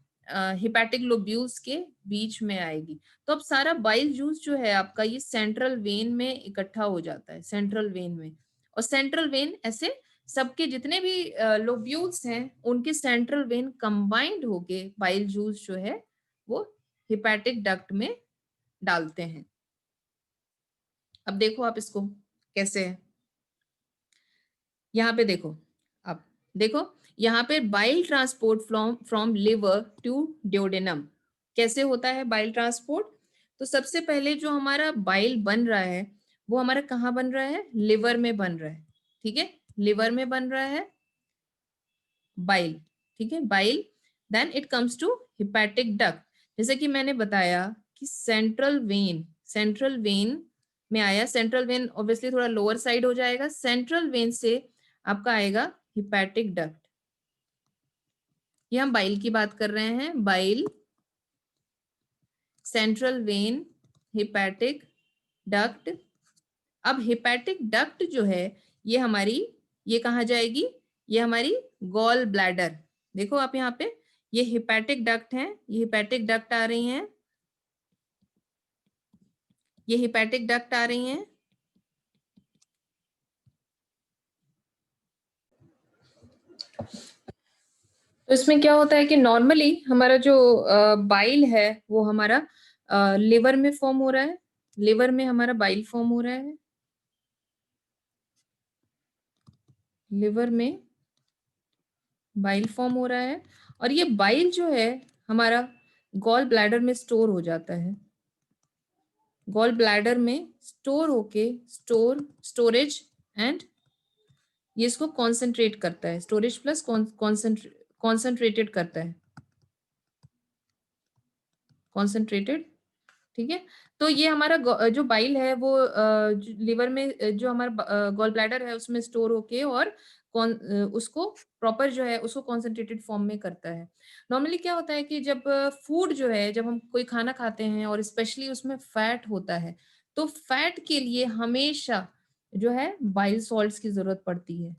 हिपैटिक लोब्यूल्स के बीच में आएगी। तो अब सारा बाइल जूस जो है आपका, ये सेंट्रल वेन में इकट्ठा हो जाता है, सेंट्रल वेन में, और सेंट्रल वेन ऐसे सबके जितने भी लोब्यूल्स हैं उनके सेंट्रल वेन कंबाइंड होके बाइल जूस जो है वो हिपैटिक डक्ट में डालते हैं। अब देखो आप इसको कैसे है, यहाँ पे देखो, अब देखो यहाँ पे bile transport from liver to duodenum कैसे होता है बाइल ट्रांसपोर्ट। तो सबसे पहले जो हमारा बाइल बन रहा है वो हमारा कहाँ बन रहा है, लिवर में बन रहा है, ठीक है, लिवर में बन रहा है बाइल, ठीक है, bile. Then it comes to hepatic duct. जैसे कि मैंने बताया कि सेंट्रल वेन में आया, सेंट्रल वेन ऑब्वियसली थोड़ा लोअर साइड हो जाएगा, सेंट्रल वेन से आपका आएगा हिपैटिक डक्ट। ये हम बाइल की बात कर रहे हैं, bile, central vein, hepatic duct. अब हिपैटिक डक्ट जो है ये हमारी, ये कहाँ जाएगी, ये हमारी गॉल ब्लैडर। देखो आप यहाँ पे, ये हिपैटिक डक्ट है, ये हिपैटिक डक्ट आ रही हैं, ये हिपैटिक डक्ट आ रही हैं। तो इसमें क्या होता है कि नॉर्मली हमारा जो बाइल है वो हमारा लिवर में फॉर्म हो रहा है, लिवर में हमारा बाइल फॉर्म हो रहा है, लिवर में बाइल फॉर्म हो रहा है, और ये बाइल जो है हमारा गॉल ब्लैडर में स्टोर हो जाता है, गॉल ब्लैडर में स्टोर होके स्टोरेज एंड ये इसको कॉन्सेंट्रेट करता है, स्टोरेज प्लस कॉन्सेंट्रेटेड करता है, कॉन्सेंट्रेटेड, ठीक है। तो ये हमारा जो बाइल है वो लिवर में जो हमारा गॉल ब्लैडर है उसमें स्टोर होके और उसको प्रॉपर जो है उसको कॉन्सेंट्रेटेड फॉर्म में करता है। नॉर्मली क्या होता है कि जब फूड जो है, जब हम कोई खाना खाते हैं और स्पेशली उसमें फैट होता है, तो फैट के लिए हमेशा जो है बाइल सॉल्ट्स की जरूरत पड़ती है।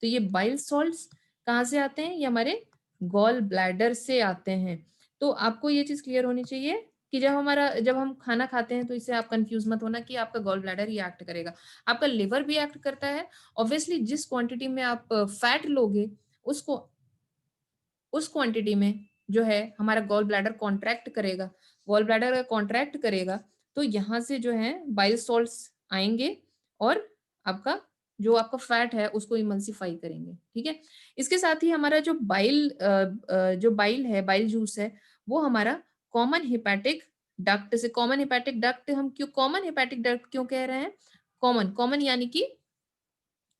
तो ये बाइल सॉल्ट्स कहाँ से आते हैं, ये हमारे गॉल ब्लैडर से आते हैं। तो आपको ये चीज क्लियर होनी चाहिए कि जब हम खाना खाते हैं तो इससे आप कंफ्यूज मत होना कि आपका गॉल ब्लैडर ही एक्ट करेगा, आपका लिवर भी एक्ट करता है। ऑब्वियसली जिस क्वांटिटी में आप फैट लोगे उसको उस क्वांटिटी में जो है हमारा गॉल ब्लैडर कॉन्ट्रैक्ट करेगा, गॉल ब्लैडर अगर कॉन्ट्रैक्ट करेगा तो यहाँ से जो है बाइल सॉल्ट्स आएंगे और आपका जो आपका फैट है उसको इमल्सिफाई करेंगे, ठीक है। इसके साथ ही हमारा जो बाइल है, बाइल जूस है, वो हमारा कॉमन हिपैटिक डक्ट से, कॉमन हिपैटिक डक्ट हम क्यों कॉमन हिपैटिक डक्ट क्यों कह रहे हैं, कॉमन कॉमन यानी कि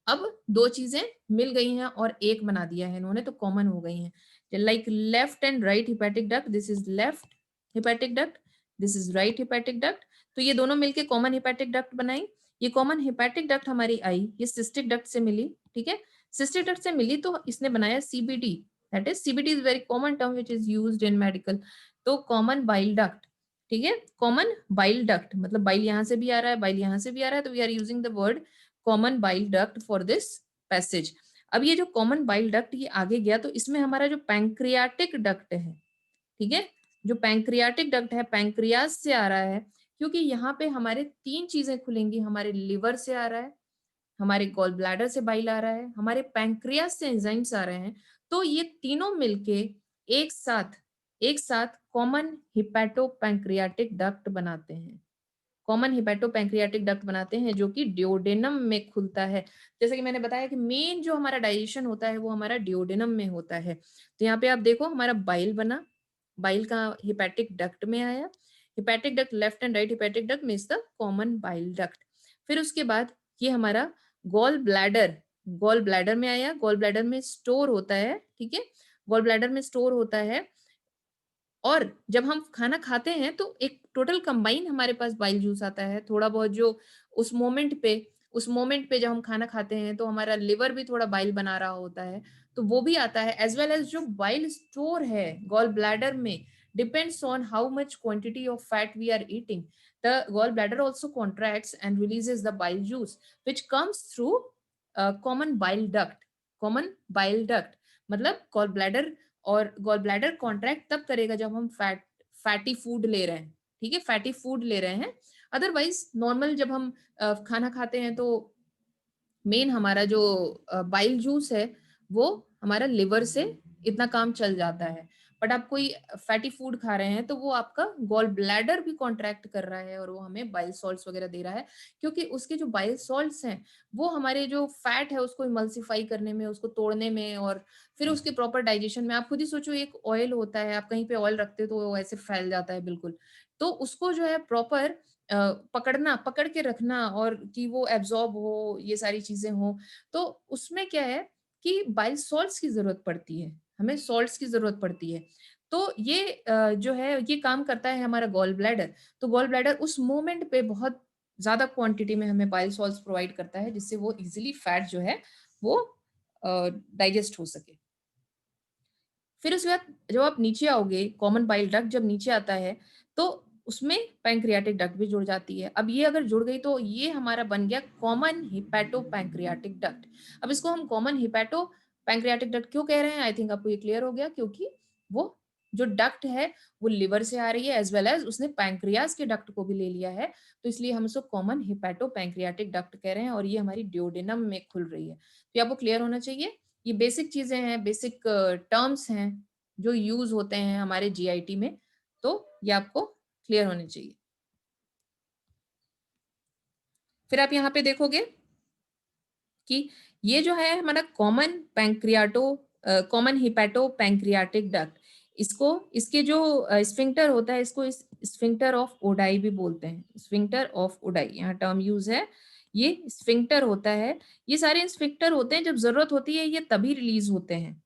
अब दो चीजें मिल गई हैं और एक बना दिया है इन्होंने, तो कॉमन हो गई हैं। Like left and right hepatic duct, this is left hepatic duct, this is right hepatic duct. तो ये दोनों मिलके कॉमन हिपैटिक डक्ट बनाई। ये कॉमन हिपैटिक डक्ट हमारी आई, ये सिस्टिक डक्ट से मिली, ठीक है, सिस्टिक डक्ट से मिली तो इसने बनाया CBD. That is CBD is very common term which is used in medical. तो कॉमन बाइल डक्ट, ठीक है, कॉमन बाइल डक्ट मतलब बाइल यहाँ से भी आ रहा है, बाइल यहाँ से भी आ रहा है, तो we are using the word common bile duct for this passage. अब ये जो कॉमन बाइल डक्ट ये आगे गया तो इसमें हमारा जो पैंक्रियाटिक डक्ट है, ठीक है, जो पैंक्रियाटिक डक्ट है पैंक्रियास से आ रहा है, क्योंकि यहाँ पे हमारे तीन चीजें खुलेंगी, हमारे लिवर से आ रहा है, हमारे गॉल ब्लैडर से बाइल आ रहा है, हमारे पैंक्रियास से एंजाइम्स आ रहे हैं। तो ये तीनों मिलके एक साथ कॉमन हिपैटो पैंक्रियाटिक डक्ट बनाते हैं, कॉमन हिपैटोपैंक्रियाटिक डक्ट बनाते हैं जो कि डिओडेनम में खुलता है। जैसे कि मैंने बताया कि मेन जो हमारा डाइजेशन होता है वो हमारा डिओडेनम में होता है। तो यहाँ पे आप देखो हमारा बाइल बना, बाइल का हिपैटिक डक्ट में आया, hepatic duct left and right hepatic duct means the common bile duct. फिर उसके बाद ये हमारा गॉल ब्लैडर, गॉल ब्लैडर में आया, गॉल ब्लैडर में स्टोर होता है, ठीक है, गॉल ब्लैडर में स्टोर होता है। और जब हम खाना खाते हैं तो एक टोटल कंबाइन हमारे पास बाइल जूस आता है, थोड़ा बहुत जो उस मोमेंट पे जब हम खाना खाते हैं तो हमारा लिवर भी थोड़ा बाइल बना रहा होता है, तो वो भी आता है, एज वेल एज जो बाइल स्टोर है गॉल ब्लैडर में depends on how much quantity of fat we are eating. The gall bladder also contracts and releases the bile juice which comes through common bile duct, common bile duct मतलब gall bladder, और gall bladder contract तब करेगा जब हम fatty food ले रहे हैं, ठीक है, फैटी फूड ले रहे हैं। अदरवाइज नॉर्मल जब हम खाना खाते हैं तो मेन हमारा जो बाइल जूस है वो हमारा लिवर से इतना काम चल जाता है। बट आप कोई फैटी फूड खा रहे हैं तो वो आपका गॉल ब्लैडर भी कॉन्ट्रैक्ट कर रहा है और वो हमें बाइल सॉल्ट्स वगैरह दे रहा है, क्योंकि उसके जो बाइल सॉल्ट्स हैं वो हमारे जो फैट है उसको इमल्सिफाई करने में, उसको तोड़ने में और फिर उसके प्रॉपर डाइजेशन में। आप खुद ही सोचो, एक ऑयल होता है, आप कहीं पे ऑयल रखते हो तो वो ऐसे फैल जाता है बिल्कुल, तो उसको जो है प्रॉपर पकड़ना, पकड़ के रखना और कि वो एब्जॉर्ब हो, ये सारी चीजें हो, तो उसमें क्या है कि बाइल सॉल्ट्स की जरूरत पड़ती है, हमें सॉल्ट्स की जरूरत पड़ती है। तो ये जो है ये काम करता है हमारा गॉल ब्लैडर। तो गॉल ब्लैडर उस मोमेंट पे बहुत ज्यादा क्वांटिटी में हमें बाइल सॉल्ट्स प्रोवाइड करता है, जिससे वो इजिली फैट जो है वो डाइजेस्ट हो सके। फिर उसके बाद जब आप नीचे आओगे, कॉमन बाइल डक्ट जब नीचे आता है तो उसमें पैंक्रियाटिक डक्ट भी जुड़ जाती है। अब ये अगर जुड़ गई तो ये हमारा बन गया कॉमन हिपैटो पैंक्रियाटिक डक्ट। अब इसको हम कॉमन हिपैटो पैंक्रियाटिक डक्ट क्यों कह रहे हैं, आई थिंक आपको ये क्लियर हो गया, क्योंकि वो जो डक्ट है वो लिवर से आ रही है एज वेल एज उसने पैंक्रियाज के डक्ट को भी ले लिया है, तो इसलिए हम उसको कॉमन हिपैटो पैंक्रियाटिक डक्ट कह रहे हैं और ये हमारी ड्यूडेनम में खुल रही है। तो ये आपको क्लियर होना चाहिए। ये बेसिक चीजें हैं, बेसिक टर्म्स हैं जो यूज होते हैं हमारे जीआईटी में, तो ये आपको क्लियर होने चाहिए। फिर आप यहाँ पे देखोगे कि ये जो है हमारा कॉमन हिपैटो पैंक्रियाटिक डक्ट, इसको इसके जो स्फिंक्टर होता है इसको स्फिंक्टर ऑफ ओडाई भी बोलते हैं। स्फिंक्टर ऑफ ओडाई यहाँ टर्म यूज है, ये स्फिंक्टर होता है। ये सारे स्फिंक्टर होते हैं, जब जरूरत होती है ये तभी रिलीज होते हैं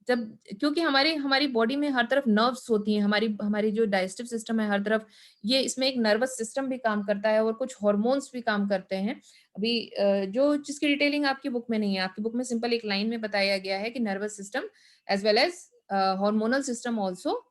जब, क्योंकि हमारे हमारी बॉडी में हर तरफ नर्व्स होती हैं, हमारी हमारी जो डाइजेस्टिव सिस्टम है हर तरफ, ये इसमें एक नर्वस सिस्टम भी काम करता है और कुछ हॉर्मोन्स भी काम करते हैं। अभी जो जिसकी डिटेलिंग आपकी बुक में नहीं है, आपकी बुक में सिंपल एक लाइन में बताया गया है कि nervous system as well as hormonal system also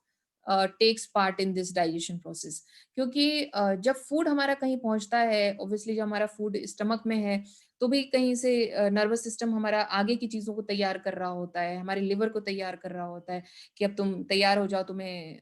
takes part in this digestion process. क्योंकि जब फूड हमारा कहीं पहुंचता है, ऑब्वियसली जब हमारा फूड स्टमक में है तो भी कहीं से नर्वस सिस्टम हमारा आगे की चीजों को तैयार कर रहा होता है, हमारे लिवर को तैयार कर रहा होता है कि अब तुम तैयार हो जाओ, तुम्हें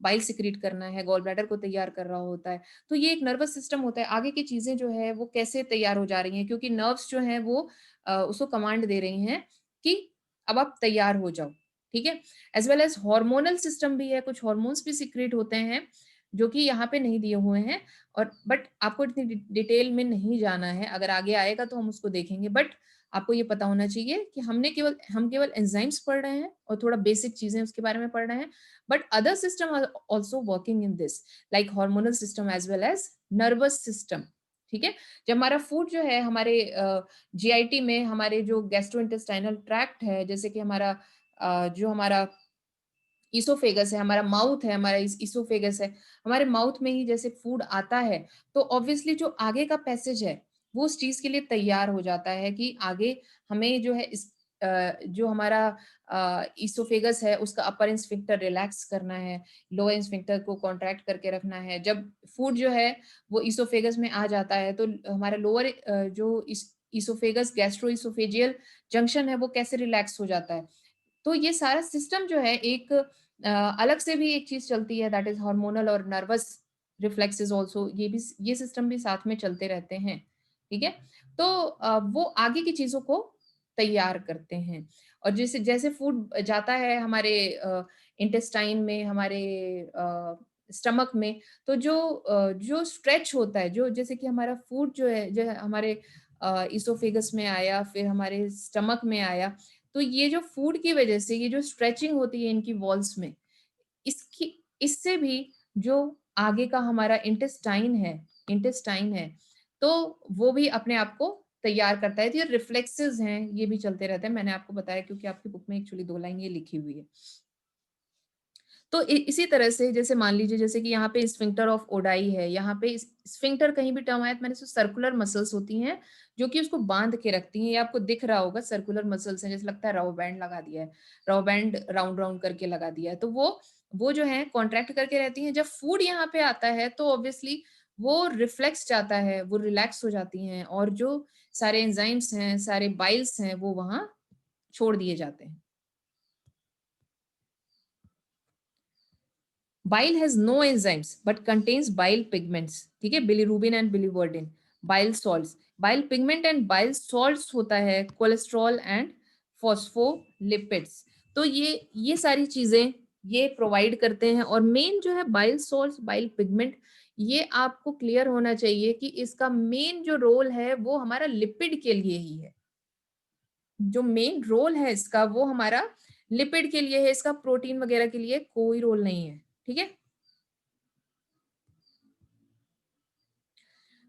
बाइल सिक्रीट करना है, गॉल ब्लैडर को तैयार कर रहा होता है। तो ये एक नर्वस सिस्टम होता है, आगे की चीजें जो है वो कैसे तैयार हो जा रही हैं, क्योंकि नर्व्स जो है वो उसको कमांड दे रही हैं कि अब आप तैयार हो जाओ। ठीक है, as well as hormonal system भी है, कुछ हार्मोन्स भी सिक्रेट होते हैं जो कि यहाँ पे नहीं दिए हुए हैं, और बट आपको इतनी डिटेल में नहीं जाना है, अगर आगे आएगा तो हम उसको देखेंगे। बट आपको ये पता होना चाहिए कि हम केवल एंजाइम्स पढ़ रहे हैं और थोड़ा बेसिक चीजें उसके बारे में पढ़ रहे हैं, but other system are also working in this, like hormonal system as well as nervous system. ठीक है, जब हमारा फूड जो है हमारे जीआईटी में, हमारे जो गैस्ट्रोइंटेस्टाइनल ट्रैक्ट है, जैसे कि हमारा जो हमारा इसोफेगस है, हमारा माउथ है, हमारा इसोफेगस है, हमारे माउथ में ही जैसे फूड आता है तो ऑब्वियसली जो आगे का पैसेज है वो उस चीज के लिए तैयार हो जाता है कि आगे हमें जो है जो हमारा इसोफेगस है उसका अपर स्फिंक्टर रिलैक्स करना है, लोअर स्फिंक्टर को कॉन्ट्रैक्ट करके रखना है। जब फूड जो है वो इसोफेगस में आ जाता है तो हमारा लोअर जो इसोफेगस गैस्ट्रो इसोफेजियल जंक्शन है वो कैसे रिलैक्स हो जाता है। तो ये सारा सिस्टम जो है एक अलग से भी एक चीज चलती है, दैट इज हार्मोनल और नर्वस रिफ्लेक्सेस आल्सो, ये सिस्टम भी साथ में चलते रहते हैं। ठीक है, तो वो आगे की चीजों को तैयार करते हैं। और जैसे जैसे फूड जाता है हमारे इंटेस्टाइन में, हमारे स्टमक में, तो जो स्ट्रेच होता है, जो जैसे कि हमारा फूड जो है हमारे इसोफेगस में आया, फिर हमारे स्टमक में आया, तो ये जो फूड की वजह से ये जो स्ट्रेचिंग होती है इनकी वॉल्स में, इसकी इससे भी जो आगे का हमारा इंटेस्टाइन है तो वो भी अपने आप को तैयार करता है। तो ये रिफ्लेक्सेस हैं, ये भी चलते रहते हैं, मैंने आपको बताया क्योंकि आपकी बुक में एक्चुअली 2 लाइन ये लिखी हुई है। तो इसी तरह से जैसे मान लीजिए जैसे कि यहाँ पे स्फिंक्टर ऑफ ओडाई है, यहाँ पे स्फिंक्टर कहीं भी टर्म आया तो मैंने सर्कुलर मसल्स होती हैं जो कि उसको बांध के रखती हैं। ये आपको दिख रहा होगा, सर्कुलर मसल्स हैं, जैसे लगता है रबर बैंड लगा दिया है, रबर बैंड राउंड राउंड करके लगा दिया है, तो वो जो है कॉन्ट्रैक्ट करके रहती हैं। जब फूड यहाँ पे आता है तो ऑब्वियसली वो रिफ्लेक्स जाता है, वो रिलैक्स हो जाती हैं और जो सारे एंजाइम्स हैं, सारे बाइल्स हैं, वो वहां छोड़ दिए जाते हैं। Bile has no enzymes but contains bile pigments. ठीक है, bilirubin and biliverdin, bile salts, bile pigment and bile salts होता है कोलेस्ट्रॉल एंड फॉस्फोलिपिड्स। तो ये सारी चीजें ये प्रोवाइड करते हैं। और मेन जो है बाइल सॉल्ट, बाइल पिगमेंट, ये आपको क्लियर होना चाहिए कि इसका मेन जो रोल है वो हमारा लिपिड के लिए ही है। जो मेन रोल है इसका वो हमारा लिपिड के लिए है, इसका प्रोटीन वगैरह के लिए कोई रोल नहीं है। ठीक है।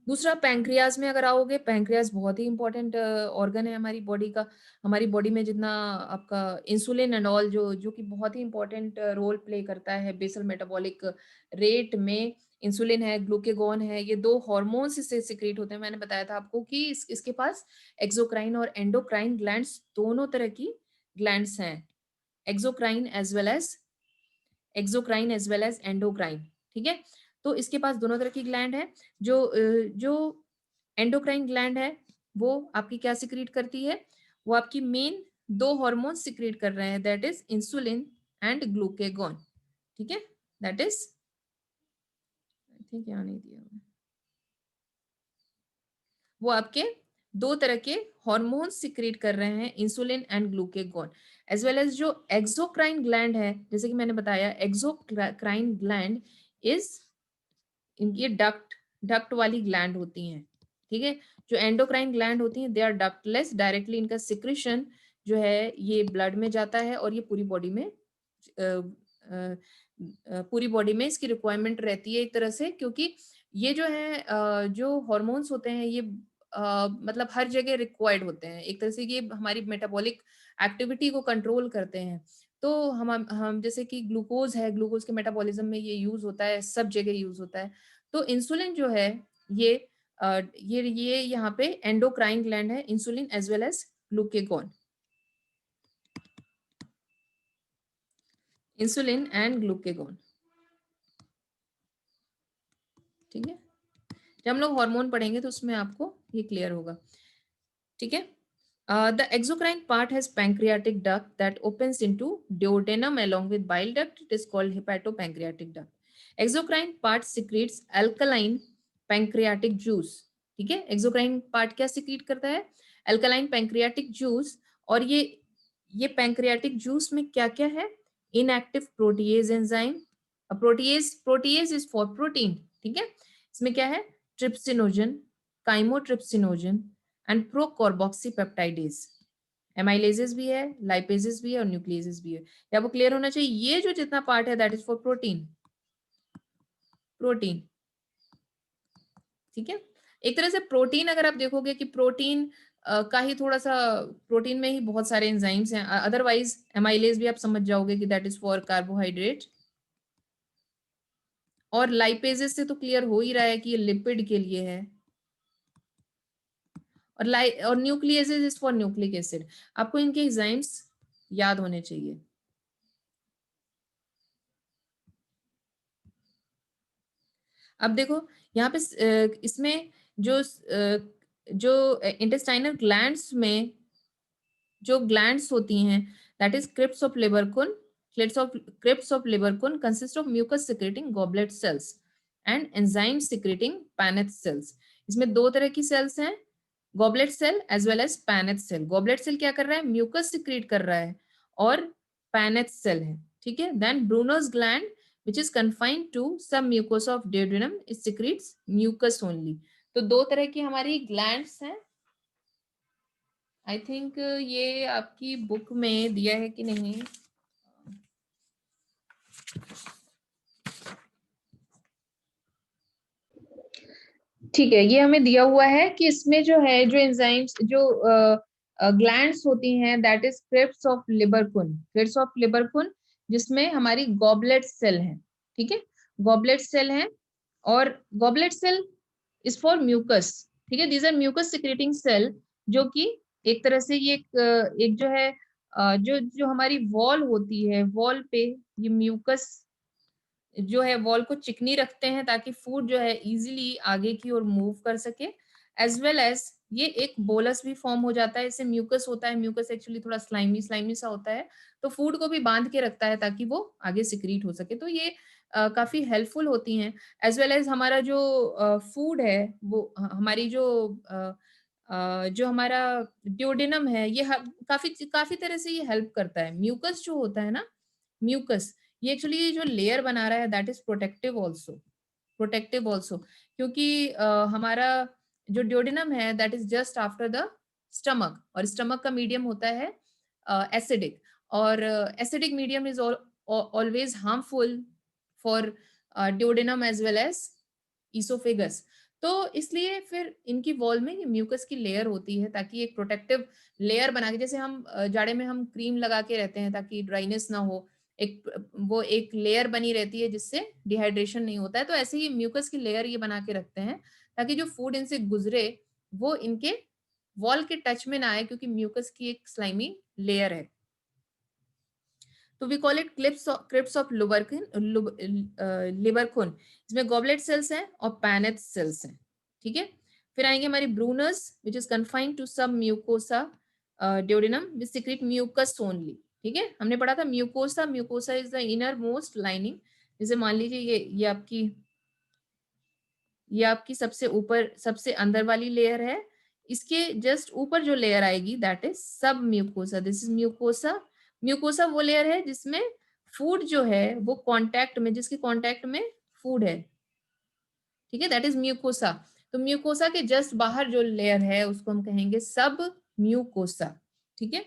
दूसरा, पैंक्रियाज में अगर आओगे, पैंक्रियाज बहुत ही इंपॉर्टेंट ऑर्गन है हमारी बॉडी का। हमारी बॉडी में जितना आपका इंसुलिन एंड ऑल जो कि बहुत ही इंपॉर्टेंट रोल प्ले करता है बेसल मेटाबॉलिक रेट में, इंसुलिन है, ग्लूकेगॉन है, ये दो हॉर्मोन्स इससे सिक्रेट होते हैं। मैंने बताया था आपको कि इसके पास एक्सोक्राइन और एंडोक्राइन ग्लैंड्स दोनों तरह की ग्लैंड्स हैं, exocrine as well as endocrine. ठीक है। तो इसके पास दोनों तरह की ग्लैंड है। जो एंडोक्राइन ग्लैंड है वो आपकी क्या सिक्रीट करती है, वो आपकी मेन दो हार्मोन सिक्रीट कर रहे हैं, that is insulin and glucagon. ठीक है। दैट इज, आई थिंक यहाँ नहीं दिया हुआ। वो आपके दो तरह के हार्मोन सिक्रीट कर रहे हैं, insulin and glucagon. As well as जो एक्सोक्राइन ग्लैंड है, जैसे कि मैंने बताया, एक्सोक्राइन ग्लैंड इज, इनकी डक्ट वाली ग्लैंड होती हैं। ठीक है। जो एंडोक्राइन ग्लैंड होती हैं दे आर डक्टलेस, डायरेक्टली इनका सिक्रेशन जो है ये ब्लड में जाता है और ये पूरी बॉडी में पूरी बॉडी में इसकी रिक्वायरमेंट रहती है एक तरह से, क्योंकि ये जो है जो हॉर्मोन्स होते हैं ये मतलब हर जगह रिक्वायर्ड होते हैं एक तरह से। ये हमारी मेटाबॉलिक एक्टिविटी को कंट्रोल करते हैं। तो हम जैसे कि ग्लूकोज है, ग्लूकोज के मेटाबॉलिज्म में ये यूज होता है, सब जगह यूज होता है। तो इंसुलिन जो है ये ये यहाँ पे एंडोक्राइन ग्लैंड है, insulin as well as glucagon, insulin and glucagon. ठीक है। जब हम लोग हार्मोन पढ़ेंगे तो उसमें आपको ये क्लियर होगा। ठीक है। The exocrine part has pancreatic duct that opens into duodenum along with bile duct. It is called hepatopancreatic duct. Exocrine part secretes alkaline pancreatic juice. ठीक है। exocrine part क्या secrete करता है? alkaline pancreatic juice। और ये pancreatic juice में क्या क्या है? inactive protease enzyme। protease is for protein। ठीक है। इसमें क्या है? trypsinogen, chymotrypsinogen and procarboxypeptidase. Amylases भी है, लाइपेजेस भी है और न्यूक्लियसेस भी है। ये आपको क्लियर होना चाहिए। ये जो जितना पार्ट है that is for protein, protein. ठीक है। एक तरह से प्रोटीन अगर आप देखोगे कि प्रोटीन का ही थोड़ा सा, प्रोटीन में ही बहुत सारे एंजाइम्स हैं, अदरवाइज एमाइलेज भी आप समझ जाओगे कि दैट इज फॉर कार्बोहाइड्रेट। और लाइपेजेस से तो क्लियर हो ही रहा है कि ये लिपिड के लिए है। और nucleases is for nucleic acid. आपको इनके एंजाइम्स याद होने चाहिए। अब देखो यहाँ पे इसमें जो इंटेस्टाइनल ग्लैंड्स में जो ग्लैंड्स होती हैं that is crypts of Lieberkuhn consist of mucus secreting goblet cells and enzyme secreting Paneth cells. इसमें दो तरह की सेल्स हैं, goblet cell as well as Paneth cell. Goblet cell क्या कर रहा है? म्यूकस सिक्रेट कर रहा है। और पैनेथ सेल है। ठीक है। Then Brunner's gland which is confined to some mucosa of duodenum, it secretes mucus only। तो दो तरह की हमारी ग्लैंड्स हैं। आई थिंक ये आपकी बुक में दिया है कि नहीं, ठीक है। ये हमें दिया हुआ है कि इसमें जो है जो एंजाइम्स जो ग्लैंड्स होती हैं that is crypts of Lieberkuhn, crypts of Lieberkuhn, जिसमें हमारी गॉबलेट सेल है। ठीक है। गॉबलेट सेल है और goblet cell is for mucus. ठीक है। These are mucus secreting cell, जो कि एक तरह से ये एक जो है जो जो हमारी वॉल होती है, वॉल पे ये म्यूकस जो है वॉल को चिकनी रखते हैं ताकि फूड जो है इजीली आगे की ओर मूव कर सके। एज वेल एज ये एक बोलस भी फॉर्म हो जाता है, इससे म्यूकस होता है। म्यूकस एक्चुअली थोड़ा स्लाइमी स्लाइमी सा होता है, तो फूड को भी बांध के रखता है ताकि वो आगे सिक्रीट हो सके। तो ये काफी हेल्पफुल होती हैं। एज वेल एज हमारा जो फूड है वो हमारी जो हमारा ड्यूडेनम है ये काफी काफी तरह से ये हेल्प करता है। म्यूकस जो होता है ना, म्यूकस ये एक्चुअली जो लेयर बना रहा है दैट इज प्रोटेक्टिव ऑल्सो, क्योंकि हमारा जो ड्यूडेनम है that is just after the stomach, और स्टमक का मीडियम होता है एसिडिक, और acidic medium is always harmful for duodenum as well as oesophagus. तो इसलिए फिर इनकी वॉल में ये म्यूकस की लेयर होती है, ताकि एक प्रोटेक्टिव लेयर बना के, जैसे हम जाड़े में हम क्रीम लगा के रहते हैं ताकि ड्राइनेस ना हो, वो एक लेयर बनी रहती है जिससे डिहाइड्रेशन नहीं होता है। तो ऐसे ही म्यूकस की लेयर ये बना के रखते हैं ताकि जो फूड इनसे गुजरे वो इनके वॉल के टच में ना आए, क्योंकि म्यूकस की एक स्लाइमी लेयर है। तो we call it crypts of Lieberkuhn. इसमें गॉबलेट सेल्स हैं और पैनेथ सेल्स हैं, ठीक है। फिर आएंगे हमारी Brunner's which is confined to submucosa duodenum which secrete mucus only, ठीक है। हमने पढ़ा था mucosa, mucosa is the innermost lining. जैसे मान लीजिए ये आपकी सबसे ऊपर सबसे अंदर वाली लेयर है, इसके जस्ट ऊपर जो लेयर आएगी दैट इज सब mucosa, this is mucosa. Mucosa वो लेयर है जिसमें फूड जो है वो कांटेक्ट में, जिसके कांटेक्ट में फूड है, ठीक है, दैट इज म्यूकोसा। तो म्यूकोसा के जस्ट बाहर जो लेयर है उसको हम कहेंगे सब म्यूकोसा, ठीक है।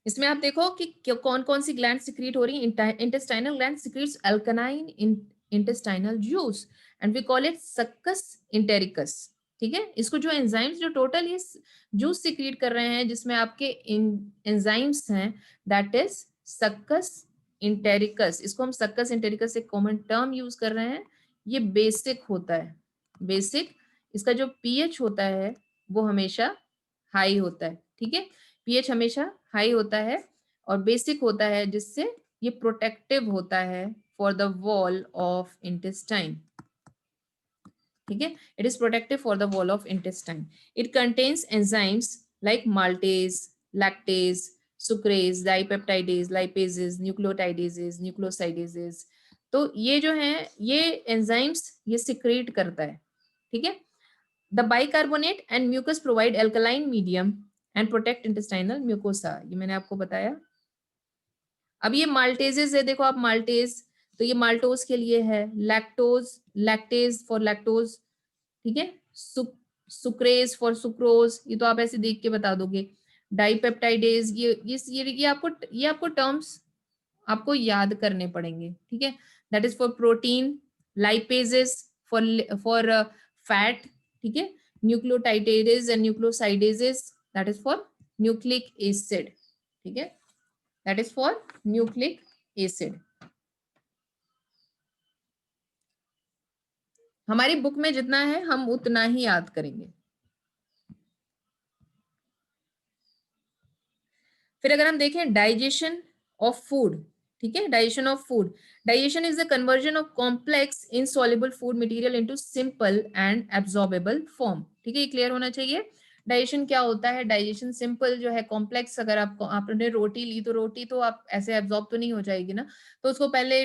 इसमें आप देखो कि कौन कौन सी ग्लैंड सिक्रीट हो रही है। इंटेस्टाइनल ग्लैंड सिक्रीट्स अल्कनाइन intestinal juice and we call it succus entericus, ठीक है। इसको जो एंजाइम्स जो टोटल ये जूस सिक्रीट कर रहे हैं जिसमें आपके एंजाइम्स हैं दैट इज सक्कस इंटेरिकस। इसको हम सक्कस इंटेरिकस एक कॉमन टर्म यूज कर रहे हैं। ये बेसिक होता है, बेसिक। इसका जो पीएच होता है वो हमेशा हाई होता है, ठीक है। पीएच हमेशा हाई होता है और बेसिक होता है, जिससे ये प्रोटेक्टिव होता है for the wall of intestine, ठीक है। It is protective for the wall of intestine. It contains enzymes like maltase, lactase, sucrase, dipeptidase, lipases, nucleotidases, nucleosidases. तो ये जो है ये एंजाइम्स ये सिक्रेट करता है, ठीक है। The bicarbonate and mucus provide alkaline medium and protect intestinal mucosa, ये मैंने आपको बताया। अब ये माल्टेजेस है, देखो आप माल्टेज, तो ये माल्टोज के लिए है, लैक्टोज, लैक्टेज फॉर लैक्टोज, ठीक है। सुक्रेज फॉर सुक्रोज, ये तो आप ऐसे देख के बता दोगे। डाइपेप्टाइडेज, ये आपको टर्म्स आपको याद करने पड़ेंगे, ठीक है। That is for protein, lipases for fat, ठीक है। Nucleotidase and nucleosidases that is for nucleic acid, ठीक है, that is for nucleic acid. हमारी बुक में जितना है हम उतना ही याद करेंगे। फिर अगर हम देखें डाइजेशन ऑफ फूड, ठीक है, digestion of food, digestion is the conversion of complex insoluble food material into simple and absorbable form, ठीक है, ये क्लियर होना चाहिए। डाइजेशन क्या होता है, डाइजेशन सिंपल जो है, कॉम्प्लेक्स अगर आपने रोटी ली तो रोटी तो आप ऐसे एब्जॉर्ब तो नहीं हो जाएगी ना, तो उसको पहले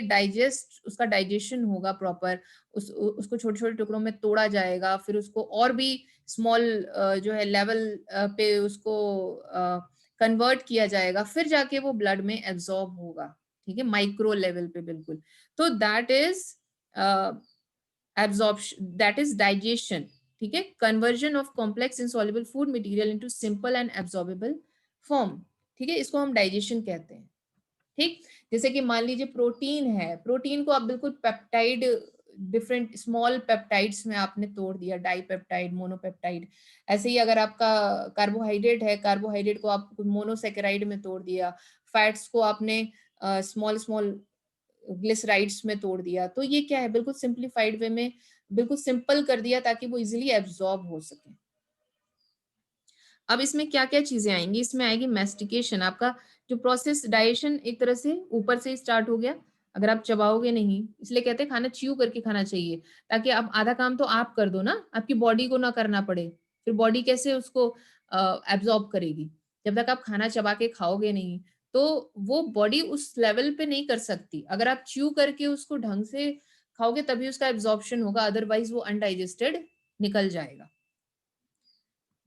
उसका डाइजेशन होगा प्रॉपर, उसको छोटे छोटे टुकड़ों में तोड़ा जाएगा, फिर उसको और भी स्मॉल जो है लेवल पे उसको कन्वर्ट किया जाएगा, फिर जाके वो ब्लड में एब्जॉर्ब होगा, ठीक है, माइक्रो लेवल पे बिल्कुल। तो that is absorption, that is digestion, ठीक है, conversion of complex insoluble food material into simple and absorbable form, ठीक है, इसको हम डाइजेशन कहते हैं, ठीक। जैसे कि मान लीजिए प्रोटीन है, प्रोटीन को आप बिल्कुल पेप्टाइड, डिफरेंट स्मॉल पेप्टाइड्स में आपने तोड़ दिया, डाइपेप्टाइड, मोनोपेप्टाइड। ऐसे ही अगर आपका कार्बोहाइड्रेट है, कार्बोहाइड्रेट को आप मोनोसेकेराइड में तोड़ दिया, फैट्स को आपने स्मॉल स्मॉल ग्लिसराइड्स में तोड़ दिया, तो ये क्या है, बिल्कुल सिंप्लीफाइड वे में बिल्कुल सिंपल कर दिया ताकि वो इजिली एब्जॉर्ब हो सके। अब इसमें क्या क्या चीजें आएंगी, इसमें आएगी मेस्टिकेशन, आपका जो प्रोसेस डाइजेशन एक तरह से ऊपर से स्टार्ट हो गया, अगर आप चबाओगे नहीं, इसलिए कहते हैं खाना च्यू करके खाना चाहिए, ताकि आप आधा काम तो आप कर दो ना, आपकी बॉडी को ना करना पड़े, फिर बॉडी कैसे उसको एब्जॉर्ब करेगी, जब तक आप खाना चबा के खाओगे नहीं, तो वो बॉडी उस लेवल पे नहीं कर सकती। अगर आप च्यू करके उसको ढंग से खाओगे तभी उसका एब्जॉर्प्शन होगा, अदरवाइज वो अनडाइजेस्टेड निकल जाएगा.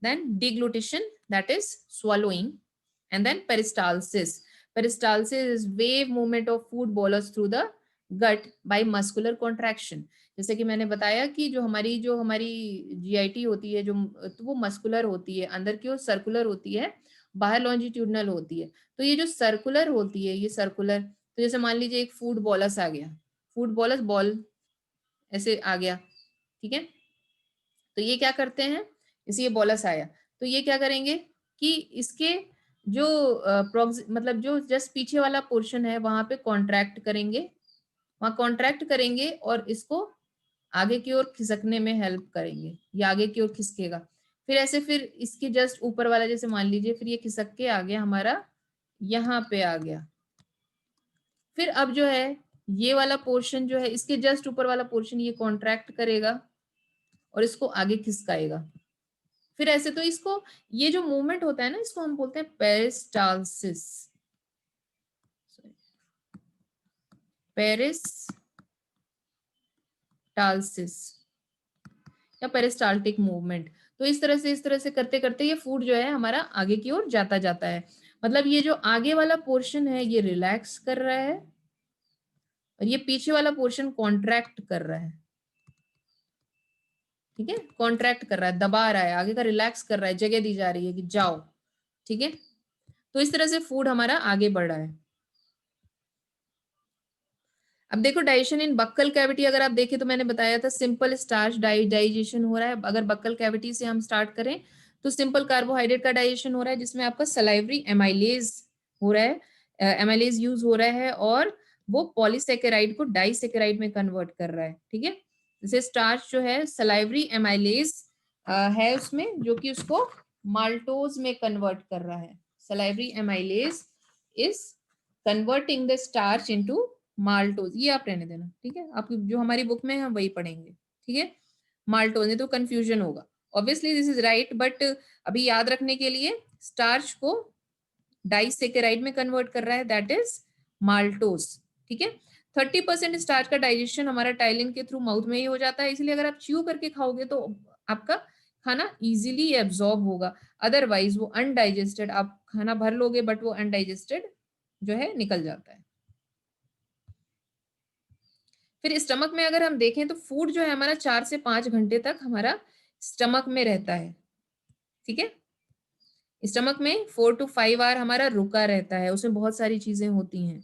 Then deglutition, that is swallowing, and then peristalsis. Peristalsis is wave movement of food bolus through the gut by muscular contraction. जैसे कि मैंने बताया कि जो हमारी जीआईटी होती है, जो तो वो मस्कुलर होती है, अंदर की ओर सर्कुलर होती है, बाहर लॉन्जिट्यूडनल होती है. तो ये जो सर्कुलर होती है, ये सर्कुलर, तो जैसे मान लीजिए एक फूड बॉलस आ गया, फूड बॉलस बॉल ऐसे आ गया, ठीक है. तो ये क्या करते हैं, इसे ये बॉलस आया, तो ये क्या करेंगे कि इसके जो मतलब जो जस्ट पीछे वाला पोर्शन है वहां पे कॉन्ट्रैक्ट करेंगे, वहां कॉन्ट्रैक्ट करेंगे और इसको आगे की ओर खिसकने में हेल्प करेंगे, ये आगे की ओर खिसकेगा. फिर ऐसे फिर इसके जस्ट ऊपर वाला जैसे मान लीजिए, फिर ये खिसक के आ गया हमारा, यहाँ पे आ गया. फिर अब जो है ये वाला पोर्शन जो है, इसके जस्ट ऊपर वाला पोर्शन ये कॉन्ट्रैक्ट करेगा और इसको आगे खिसकाएगा. फिर ऐसे, तो इसको, ये जो मूवमेंट होता है ना, इसको हम बोलते हैं पेरिस्टालसिस. पेरिस्टालसिस या पेरिस्टाल्टिक मूवमेंट. तो इस तरह से करते करते ये फूड जो है हमारा आगे की ओर जाता जाता है. मतलब ये जो आगे वाला पोर्शन है ये रिलैक्स कर रहा है और ये पीछे वाला पोर्शन कॉन्ट्रैक्ट कर रहा है. ठीक है, कॉन्ट्रैक्ट कर रहा है, दबा रहा है, आगे का रिलैक्स कर रहा है, जगह दी जा रही है कि जाओ. ठीक है, तो इस तरह से फूड हमारा आगे बढ़ रहा है. अब देखो डाइजेशन इन बक्कल कैविटी, अगर आप देखें तो मैंने बताया था सिंपल स्टार्च डाइजेशन हो रहा है. अगर बक्कल कैविटी से हम स्टार्ट करें तो सिंपल कार्बोहाइड्रेट का डाइजेशन हो रहा है, जिसमें आपका सलाइवरी एमाइलेज हो रहा है, एमाइलेज यूज हो रहा है और वो पॉलीसेकेराइड को डाइसेकेराइड में कन्वर्ट कर रहा है. ठीक है, जैसे स्टार्च जो है सलाइवरी एमाइलेज है उसमें, जो कि उसको माल्टोज में कन्वर्ट कर रहा है. Salivary amylase is converting the starch into maltose. ये आप रहने देना, ठीक है, आप जो हमारी बुक में हम वही पढ़ेंगे. ठीक है, माल्टोज, नहीं तो कंफ्यूजन होगा. Obviously this is right, but अभी याद रखने के लिए स्टार्च को डाइसेकेराइड में कन्वर्ट कर रहा है, दैट इज माल्टोज. ठीक है, 30% स्टार्च का डाइजेशन हमारा टाइलिन के थ्रू माउथ में ही हो जाता है, इसलिए अगर आप च्यू करके खाओगे तो आपका खाना इजीली एब्जॉर्ब होगा. अदरवाइज वो अनडाइजेस्टेड, आप खाना भर लोगे बट वो अनडाइजेस्टेड जो है निकल जाता है. फिर स्टमक में अगर हम देखें तो फूड जो है हमारा 4 से 5 घंटे तक हमारा स्टमक में रहता है. ठीक है, स्टमक में 4 to 5 आवर हमारा रुका रहता है, उसमें बहुत सारी चीजें होती हैं.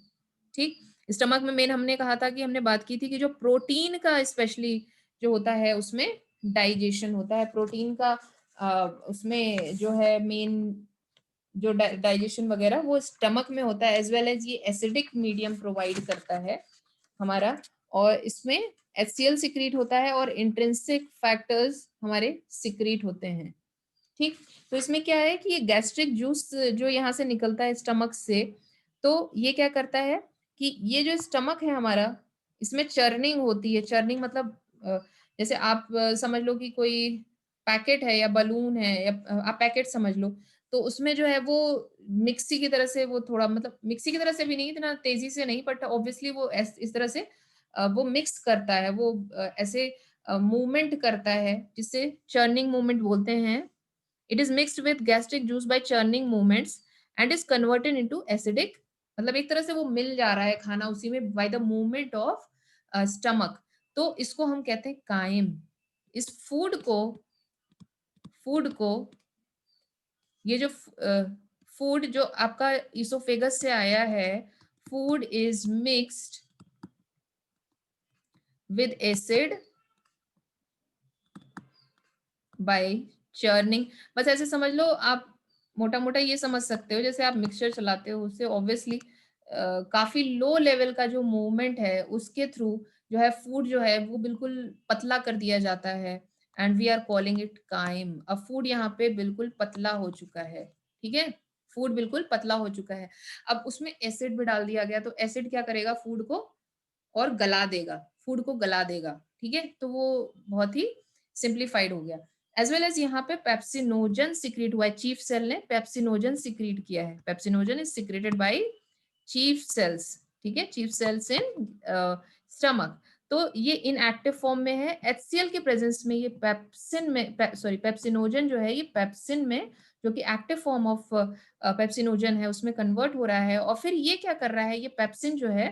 ठीक, स्टमक में मेन हमने कहा था कि हमने बात की थी कि जो प्रोटीन का स्पेशली जो होता है उसमें डाइजेशन होता है, प्रोटीन का उसमें जो है मेन जो डाइजेशन वगैरह वो स्टमक में होता है, एज वेल एज ये एसिडिक मीडियम प्रोवाइड करता है हमारा, और इसमें HCl सिक्रीट होता है और इंट्रिंसिक फैक्टर्स हमारे सिक्रीट होते हैं. ठीक, तो इसमें क्या है कि ये गैस्ट्रिक जूस जो यहाँ से निकलता है स्टमक से, तो ये क्या करता है कि ये जो स्टमक है हमारा, इसमें चर्निंग होती है. चर्निंग मतलब जैसे आप समझ लो कि कोई पैकेट है या बलून है, या आप पैकेट समझ लो, तो उसमें जो है वो मिक्सी की तरह से, वो थोड़ा मतलब मिक्सी की तरह से भी नहीं, इतना तेजी से नहीं, बट ऑब्वियसली वो इस तरह से वो मिक्स करता है, वो ऐसे मूवमेंट करता है, जिससे चर्निंग मूवमेंट बोलते हैं. It is mixed with gastric juice by churning movements and is converted into acidic. मतलब एक तरह से वो मिल जा रहा है खाना उसी में by the movement of stomach. तो इसको हम कहते हैं काइम. इस फूड को ये जो फूड जो आपका इसोफेगस से आया है, food is mixed with acid by churning. बस ऐसे समझ लो आप, मोटा मोटा ये समझ सकते हो, जैसे आप मिक्सचर चलाते हो उससे ऑब्वियसली काफी लो लेवल का जो मूवमेंट है उसके थ्रू जो है फूड जो है वो बिल्कुल पतला कर दिया जाता है, and we are calling it chyme. अब फूड यहाँ पे बिल्कुल पतला हो चुका है. ठीक है, फूड बिल्कुल पतला हो चुका है. अब उसमें एसिड भी डाल दिया गया, तो एसिड क्या करेगा, फूड को और गला देगा, फूड को गला देगा. ठीक है, तो वो बहुत ही सिंप्लीफाइड हो गया. एज वेल एज यहाँ पे पेप्सिनोजन सिक्रीट हुआ है, चीफ सेल ने पेप्सिनोजन सिक्रीट किया है. Pepsinogen is secreted by chief cells. ठीक है, चीफ सेल्स इन स्टमक. तो ये इनएक्टिव फॉर्म में है। HCl के प्रेजेंस में ये पेप्सिन में पेप्सिनोजन जो है ये पेप्सिन में, जो कि एक्टिव फॉर्म ऑफ पेप्सिनोजन है, उसमें कन्वर्ट हो रहा है। और फिर ये क्या कर रहा है, ये पेप्सिन जो है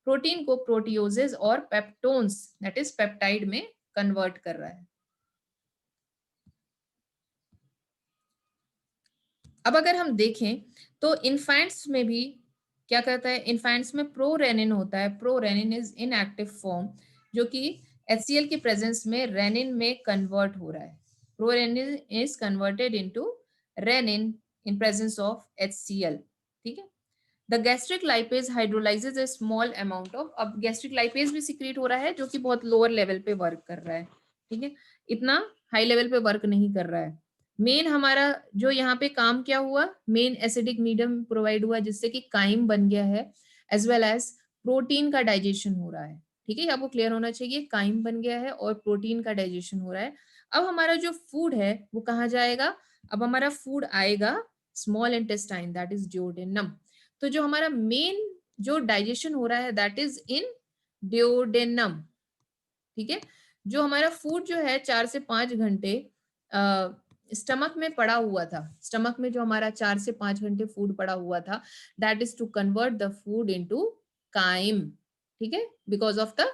प्रोटीन को प्रोटियोजेज और पेप्टोन्स दैट इज पेप्टाइड में कन्वर्ट कर रहा है। अब अगर हम देखें तो इन्फेंट्स में भी क्या करता है, इन्फेंट्स में प्रोरेनिन होता है। प्रोरेनिन इज इनएक्टिव फॉर्म, जो कि HCl के प्रेजेंस में रेनिन में कन्वर्ट हो रहा है। Prorenin is converted into renin in presence of HCl। ठीक है। The gastric lipase hydrolyses a small amount of, अब गैस्ट्रिक लाइपेज भी सिक्रीट हो रहा है जो कि बहुत लोअर लेवल पे वर्क कर रहा है। ठीक है, इतना हाई लेवल पे वर्क नहीं कर रहा है। मेन हमारा जो यहाँ पे काम क्या हुआ, मेन एसिडिक मीडियम प्रोवाइड हुआ जिससे कि काइम बन गया है, एज वेल एज प्रोटीन का डाइजेशन हो रहा है। ठीक है, आपको क्लियर होना चाहिए, काइम बन गया है और प्रोटीन का डाइजेशन हो रहा है। अब हमारा जो फूड है वो कहाँ जाएगा, अब हमारा फूड आएगा small intestine that is duodenum. तो जो हमारा मेन जो डाइजेशन हो रहा है दैट इज इन ड्यूोडेनम। ठीक है, जो हमारा फूड जो है 4 से 5 घंटे स्टमक में पड़ा हुआ था, स्टमक में जो हमारा 4 से 5 घंटे फूड पड़ा हुआ था, that is to convert the food into chyme. ठीक है, because of the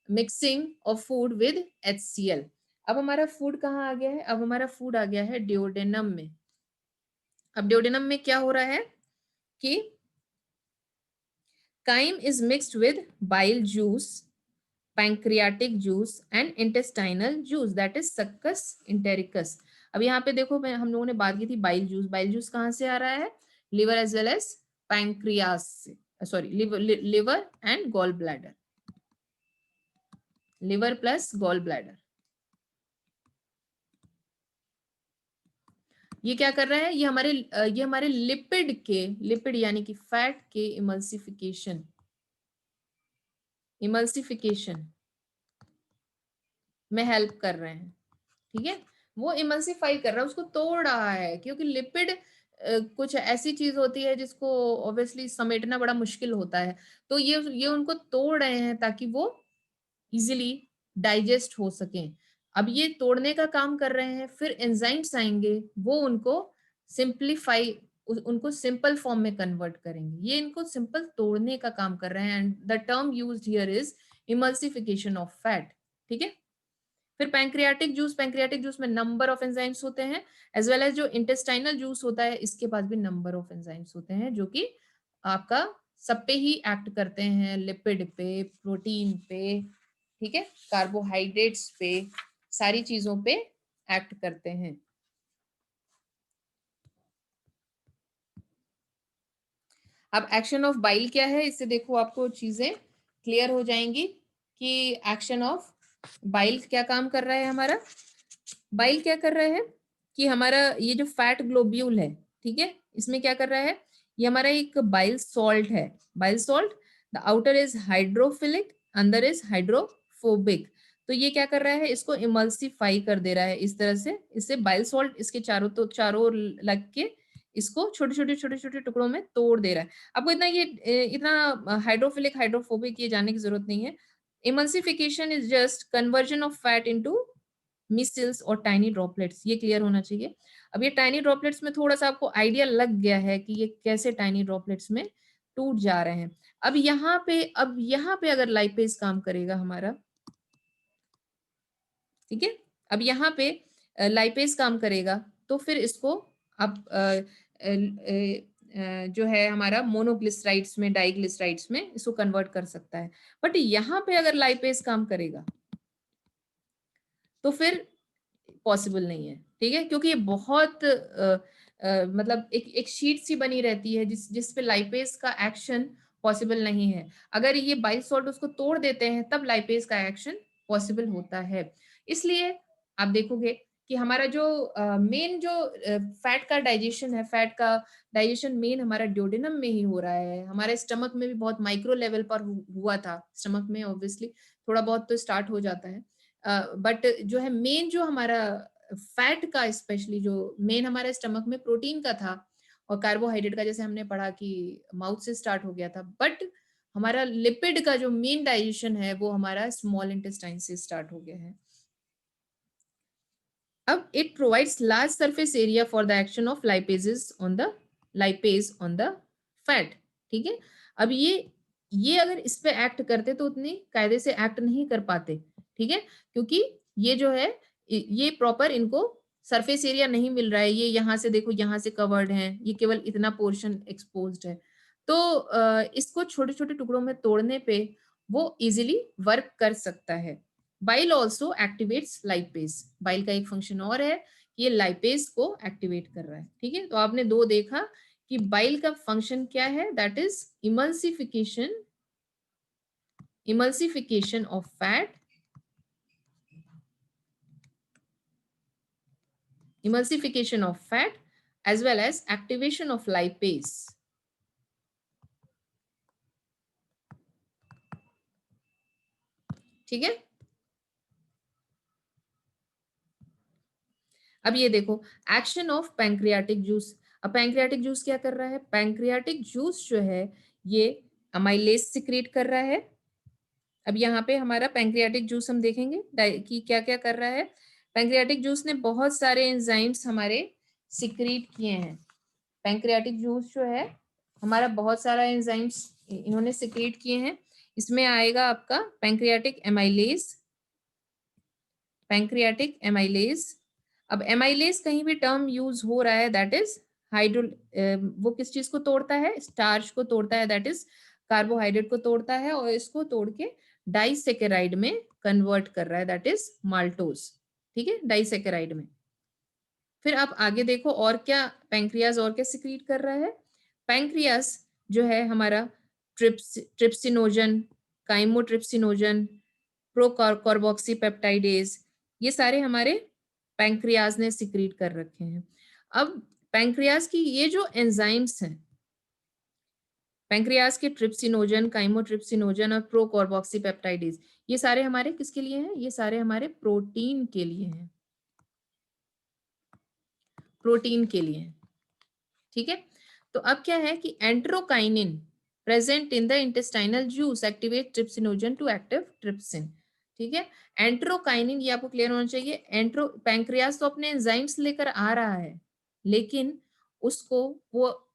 mixing of food with HCl। अब हमारा फूड कहाँ आ गया है, अब हमारा फूड आ गया है ड्यूोडेनम में। अब ड्यूोडेनम में क्या हो रहा है कि chyme is mixed with bile juice, pancreatic juice and intestinal juice that is succus entericus। अब यहाँ पे देखो, मैं हम लोगों ने बात की थी बाइल जूस। बाइल जूस कहाँ से आ रहा है, liver as well as pancreas से, sorry liver and gall bladder, liver plus gall bladder. ये क्या कर रहा है, ये हमारे लिपिड यानी कि फैट के इमल्सिफिकेशन में हेल्प कर रहे हैं। ठीक है, वो इमल्सिफाई कर रहा है, उसको तोड़ रहा है, क्योंकि लिपिड कुछ ऐसी चीज होती है जिसको ऑब्वियसली समेटना बड़ा मुश्किल होता है। तो ये उनको तोड़ रहे हैं ताकि वो इजीली डाइजेस्ट हो सके। अब ये तोड़ने का काम कर रहे हैं, फिर एंजाइम्स आएंगे, वो उनको सिंप्लीफाई, उनको सिंपल फॉर्म में कन्वर्ट करेंगे। ये इनको सिंपल तोड़ने का काम कर रहे हैं, and the term used here is emulsification of fat. ठीक है, फिर पैंक्रियाटिक जूस में नंबर ऑफ एंजाइम्स होते हैं, एज वेल एज जो इंटेस्टाइनल जूस होता है इसके पास भी नंबर ऑफ एंजाइम्स होते हैं, जो कि आपका सब पे ही एक्ट करते हैं, लिपिड पे, प्रोटीन पे, ठीक है, कार्बोहाइड्रेट्स पे, सारी चीजों पे एक्ट करते हैं। अब एक्शन ऑफ बाइल क्या है, इससे देखो आपको चीजें क्लियर हो जाएंगी कि एक्शन ऑफ बाइल क्या काम कर रहा है। हमारा बाइल क्या कर रहा है कि हमारा ये जो फैट ग्लोब्यूल है, ठीक है, इसमें क्या कर रहा है, ये हमारा एक बाइल सॉल्ट है। Bile salt, the outer is hydrophilic, अंदर इज हाइड्रोफोबिक। तो ये क्या कर रहा है, इसको इमल्सिफाई कर दे रहा है इस तरह से। इससे बाइल सॉल्ट इसके चारों ओर लग के इसको छोटे छोटे छोटे छोटे टुकड़ों में तोड़ दे रहा है। आपको इतना हाइड्रोफिलिक हाइड्रोफोबिक ये जानने की जरूरत नहीं है। Emulsification is just conversion of fat into measles और टाइनी ड्रॉपलेट्स, ये क्लियर होना चाहिए। अब ये टाइनी ड्रॉपलेट्स में थोड़ा सा आपको आइडिया लग गया है कि ये कैसे टाइनी ड्रॉपलेट्स में टूट जा रहे हैं। अब यहाँ पे अगर लाइपेज काम करेगा हमारा, ठीक है, अब यहाँ पे लाइपेज काम करेगा तो फिर इसको अब जो है हमारा मोनोग्लिसराइड्स में, डाइग्लिसराइड्स में इसको कन्वर्ट कर सकता है। बट यहाँ पे अगर लाइपेज काम करेगा तो फिर पॉसिबल नहीं है। ठीक है, क्योंकि ये बहुत मतलब एक शीट सी बनी रहती है जिस पे लाइपेज का एक्शन पॉसिबल नहीं है। अगर ये बाइल सॉल्ट उसको तोड़ देते हैं तब लाइपेज का एक्शन पॉसिबल होता है। इसलिए आप देखोगे कि हमारा जो मेन जो फैट का डाइजेशन है, फैट का डाइजेशन मेन हमारा ड्यूोडेनम में ही हो रहा है। हमारे स्टमक में भी बहुत माइक्रो लेवल पर हुआ था, स्टमक में ऑब्वियसली थोड़ा बहुत तो स्टार्ट हो जाता है, बट जो है मेन जो हमारा फैट का, स्पेशली जो मेन हमारे स्टमक में प्रोटीन का था और कार्बोहाइड्रेट का, जैसे हमने पढ़ा कि माउथ से स्टार्ट हो गया था, बट हमारा लिपिड का जो मेन डाइजेशन है वो हमारा स्मॉल इंटेस्टाइन से स्टार्ट हो गया है। अब it provides large surface area for the action of lipase on the fat. ठीक है, अब ये अगर इस पे एक्ट करते तो उतनी कायदे से एक्ट नहीं कर पाते। ठीक है, क्योंकि ये जो है ये प्रॉपर इनको सरफेस एरिया नहीं मिल रहा है। ये यहाँ से देखो, यहाँ से कवर्ड है, ये केवल इतना पोर्शन एक्सपोज्ड है। तो इसको छोटे छोटे टुकड़ों में तोड़ने पे वो इजिली वर्क कर सकता है। Bile also activates lipase. Bile का एक फंक्शन और है, ये लाइपेज को एक्टिवेट कर रहा है। ठीक है, तो आपने दो देखा कि बाइल का फंक्शन क्या है, that is emulsification of fat, as well as activation of lipase। ठीक है, अब ये देखो एक्शन ऑफ पैंक्रियाटिक जूस। अब पैंक्रियाटिक जूस क्या कर रहा है? पैंक्रियाटिक जूस जो है ये अमाइलेज सिक्रेट कर रहा है। अब यहाँ पे हमारा पैंक्रियाटिक जूस हम देखेंगे कि क्या क्या कर रहा है। पैंक्रियाटिक जूस ने बहुत सारे एंजाइम्स हमारे सिक्रीट किए हैं। पैंक्रियाटिक जूस जो है हमारा बहुत सारा एंजाइम्स इन्होंने सिक्रीट किए हैं। इसमें आएगा आपका पैंक्रियाटिक एमाइलेज। अब एमाइलेज कहीं भी टर्म यूज हो रहा है, दैट इज हाइड्रो, वो किस चीज को तोड़ता है? स्टार्च को तोड़ता है, दैट इज कार्बोहाइड्रेट को तोड़ता है और इसको तोड़ के डाइसेकेराइड में कन्वर्ट कर रहा है, दैट इज माल्टोज। ठीक है, डाइसेकेराइड में। फिर आप आगे देखो और क्या पैंक्रियाज और क्या सिक्रीट कर रहा है। पैंक्रियाज जो है हमारा ट्रिप्सिनोजन, काइमोट्रिप्सिनोजन, प्रोकार्बोक्सीपेप्टाइडेज, ये सारे हमारे पैंक्रियाज ने सिक्रीट कर रखे हैं। अब पैंक्रियाज की ये जो एंजाइम्स हैं, पैंक्रियाज के ट्रिप्सिनोजन, काइमोट्रिप्सिनोजन और प्रोकार्बोक्सीपेप्टाइडेज, ये सारे हमारे किसके लिए हैं? ये सारे हमारे प्रोटीन के लिए हैं, प्रोटीन के लिए हैं। ठीक है, तो अब क्या है कि enterokinase present in the intestinal juice activate trypsinogen to active trypsin. ठीक है, एंटेरोकाइनिन, ये आपको क्लियर होना चाहिए। पैंक्रियाज तो अपने एंजाइम्स लेकर आ रहा है, लेकिन उसको वो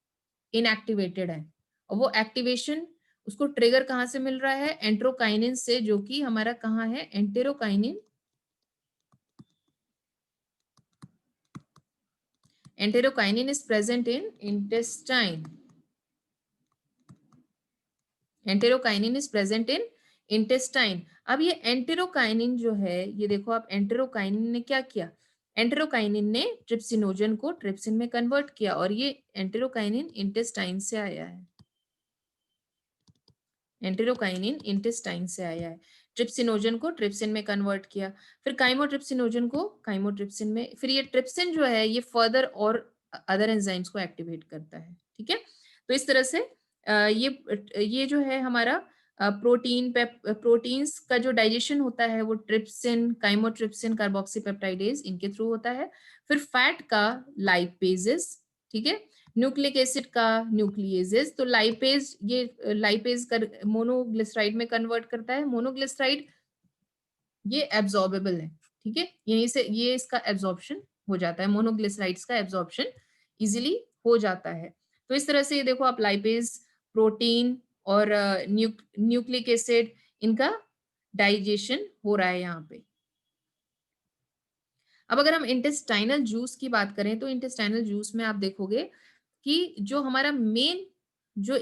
इनएक्टिवेटेड है, और वो एक्टिवेशन उसको ट्रिगर कहाँ से मिल रहा है? एंटेरोकाइनिन से, जो कि हमारा कहाँ है? Enterokinase is present in intestine. Enterokinase is present in intestine. अब ये एंटेरोकाइनिन जो है, ये देखो आप, एंटेरोकाइनिन ने क्या किया? एंटेरोकाइनिन ने ट्रिप्सिनोजन को ट्रिप्सिन में कन्वर्ट किया, और ये एंटेरोकाइनिन इंटेस्टाइन से आया है। एंटेरोकाइनिन इंटेस्टाइन से आया है, ट्रिप्सिनोजन को ट्रिप्सिन में कन्वर्ट किया, फिर काइमोट्रिप्सिनोजन को काइमोट्रिप्सिन में, फिर ये ट्रिप्सिन जो है ये फर्दर और अदर एंजाइम्स को एक्टिवेट करता है। ठीक है, तो इस तरह से ये जो है हमारा प्रोटीन्स का जो डाइजेशन होता है वो ट्रिप्सिन, काइमोट्रिप्सिन, कार्बोक्सीपेप्टाइडेज इनके थ्रू होता है। फिर फैट का लाइपेजेस, ठीक है, न्यूक्लिक एसिड का न्यूक्लिएजेस। तो लाइपेज, ये लाइपेज कर मोनोग्लिसराइड में कन्वर्ट करता है। मोनोग्लिसराइड ये एब्जॉर्बेबल है। ठीक है, यहीं से ये इसका एब्जॉर्प्शन हो जाता है, मोनोग्लिसराइड्स का एब्जॉर्प्शन इजिली हो जाता है। तो इस तरह से ये देखो आप, लाइपेज, प्रोटीन और न्यूक्लिक एसिड, इनका डाइजेशन हो रहा है यहाँ पे। अब अगर हम इंटेस्टाइनल जूस की बात करें, तो इंटेस्टाइनल जूस में आप देखोगे कि जो हमारा मेन जो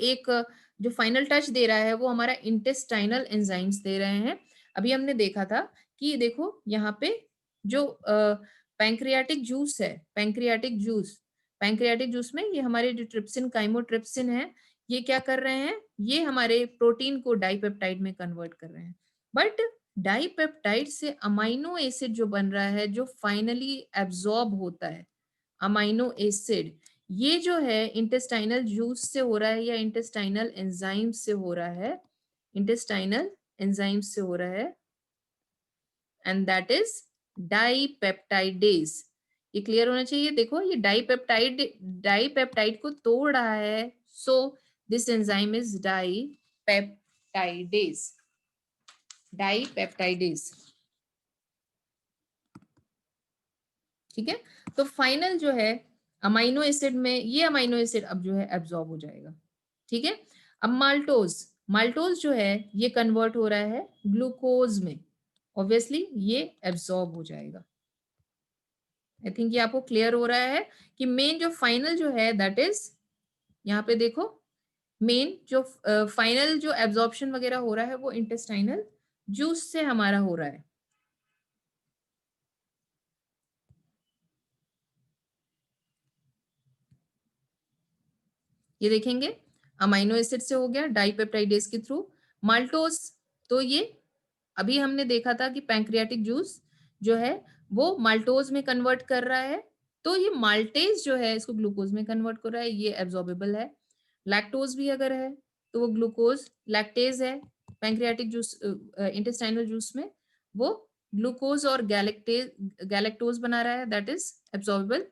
फाइनल टच दे रहा है वो हमारा इंटेस्टाइनल एंजाइम्स दे रहे हैं। अभी हमने देखा था कि देखो यहाँ पे जो पैंक्रियाटिक जूस है, पैंक्रियाटिक जूस में ये हमारे जो ट्रिप्सिन, काइमोट्रिप्सिन है, ये क्या कर रहे हैं? ये हमारे प्रोटीन को डाइपेप्टाइड में कन्वर्ट कर रहे हैं। बट डाइपेप्टाइड से अमाइनो एसिड जो बन रहा है, जो फाइनली एब्जॉर्ब होता है, अमाइनो एसिड, ये जो है इंटेस्टाइनल जूस से हो रहा है या इंटेस्टाइनल एंजाइम से हो रहा है, इंटेस्टाइनल एंजाइम से हो रहा है, एंड दैट इज डाइपेप्टाइडेज। ये क्लियर होना चाहिए। देखो ये डाइपेप्टाइड को तोड़ रहा है, so this enzyme is dipeptidase. Dipeptidase, dipeptidase, ठीक है। तो फाइनल जो है अमाइनो एसिड में, ये अमाइनो एसिड अब जो है एब्जॉर्ब हो जाएगा, ठीक है। अब माल्टोज, माल्टोज जो है ये कन्वर्ट हो रहा है ग्लूकोज में, ऑब्वियसली ये एब्जॉर्ब हो जाएगा। आई थिंक ये आपको क्लियर हो रहा है कि मेन जो फाइनल जो है दैट इज, यहाँ पे देखो, मेन जो फाइनल जो एब्जॉर्प्शन वगैरह हो रहा है वो इंटेस्टाइनल जूस से हमारा हो रहा है। ये देखेंगे अमाइनो एसिड से हो गया डाइपेप्टाइडेज के थ्रू। माल्टोज, तो ये अभी हमने देखा था कि पैंक्रियाटिक जूस जो है वो माल्टोज में कन्वर्ट कर रहा है, तो ये माल्टेज जो है इसको ग्लूकोज में कन्वर्ट कर रहा है, ये एब्जॉर्बेबल है। लैक्टोज भी अगर है तो वो ग्लूकोज, लैक्टेज है पैंक्रियाटिक जूस, इंटेस्टाइनल जूस में वो ग्लूकोज और गैलेक्टोज बना रहा है, that is absorbable.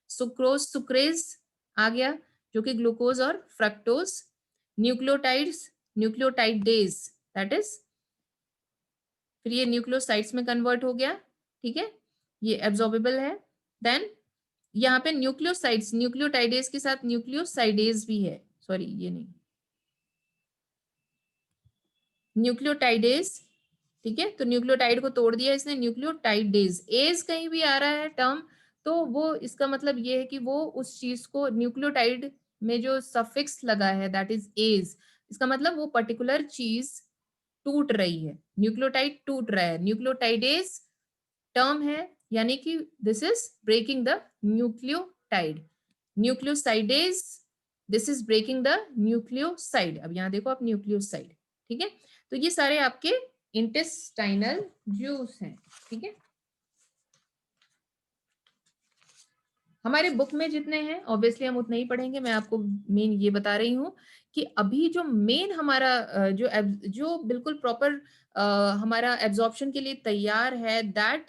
Sucrose, sucrase आ गया जो कि ग्लूकोज और fructose. Nucleotides, nucleotidase that is, फिर ये न्यूक्लियोसाइड्स में कन्वर्ट हो गया, ठीक है, ये एब्जॉर्बेबल है। देन यहाँ पे न्यूक्लियोसाइड्स, न्यूक्लियोटाइडेज के साथ न्यूक्लियोसाइडेज भी है, सॉरी ये नहीं, न्यूक्लियोटाइडेज, ठीक है। तो न्यूक्लियोटाइड को तोड़ दिया इसने, न्यूक्लियोटाइडेज, एज कहीं भी आ रहा है टर्म तो वो इसका मतलब ये है कि वो उस चीज को, न्यूक्लियोटाइड में जो सफिक्स लगा है दैट इज एज, इसका मतलब वो पर्टिकुलर चीज टूट रही है, न्यूक्लियोटाइड टूट रहा है, न्यूक्लियोटाइडेज टर्म है, यानी कि this is breaking the nucleotide. Nucleosidase, this is breaking the nucleoside. अब यहाँ देखो आप न्यूक्लियोसाइड, ठीक है। तो ये सारे आपके इंटेस्टाइनल जूस हैं, ठीक है। हमारे बुक में जितने हैं ऑब्वियसली हम उतने ही पढ़ेंगे, मैं आपको मेन ये बता रही हूँ कि अभी जो मेन हमारा जो बिल्कुल प्रॉपर हमारा एब्जॉर्प्शन के लिए तैयार है that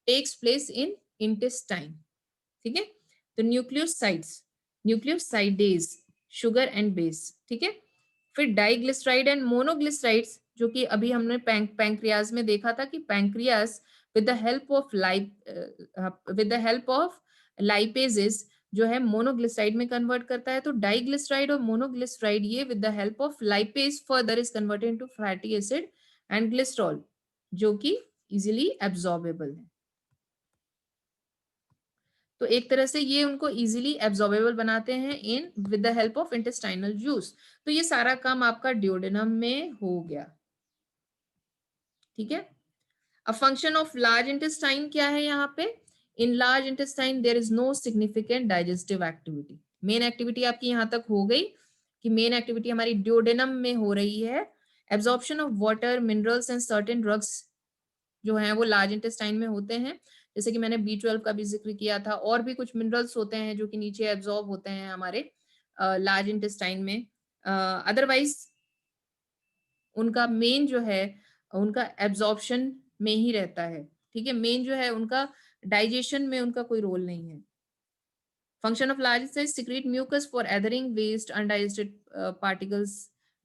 takes place in intestine, ठीक है। तो nucleosides, nucleosidase, sugar and base, ठीक है। फिर डाइग्लिसराइड एंड मोनोग्लिसराइड्स, जो कि अभी हमने पैंक्रियाज में देखा था कि pancreas with the help of with the help of lipases जो है मोनोग्लिसराइड में कन्वर्ट करता है। तो डाइग्लिसराइड और मोनोग्लिसराइड ये with the help of lipase further is converted into fatty acid and glycerol, जो कि इजीली एब्जॉर्बेबल है। तो एक तरह से ये उनको इजीली एब्जॉर्बेबल बनाते हैं in with the help of intestinal juice. तो ये सारा काम आपका ड्यूडेनम में हो गया, ठीक है। अब फंक्शन ऑफ लार्ज इंटेस्टाइन क्या है यहाँ पे, in large intestine there is no significant digestive activity. Main activity आपकी यहाँ तक हो गई कि मेन एक्टिविटी हमारी ड्यूडेनम में हो रही है। Absorption of water, minerals and certain drugs जो हैं वो लार्ज इंटेस्टाइन में होते हैं, जैसे कि मैंने B12 का भी जिक्र किया था, और भी कुछ मिनरल्स होते हैं जो कि नीचे एब्जॉर्ब होते हैं हमारे लार्ज इंटेस्टाइन में। अदरवाइज उनका मेन जो है उनका एब्जॉर्प्शन में ही रहता है, ठीक है। मेन जो है उनका डाइजेशन में उनका कोई रोल नहीं है। Function of large size secrete mucus for gathering waste, undigested particles,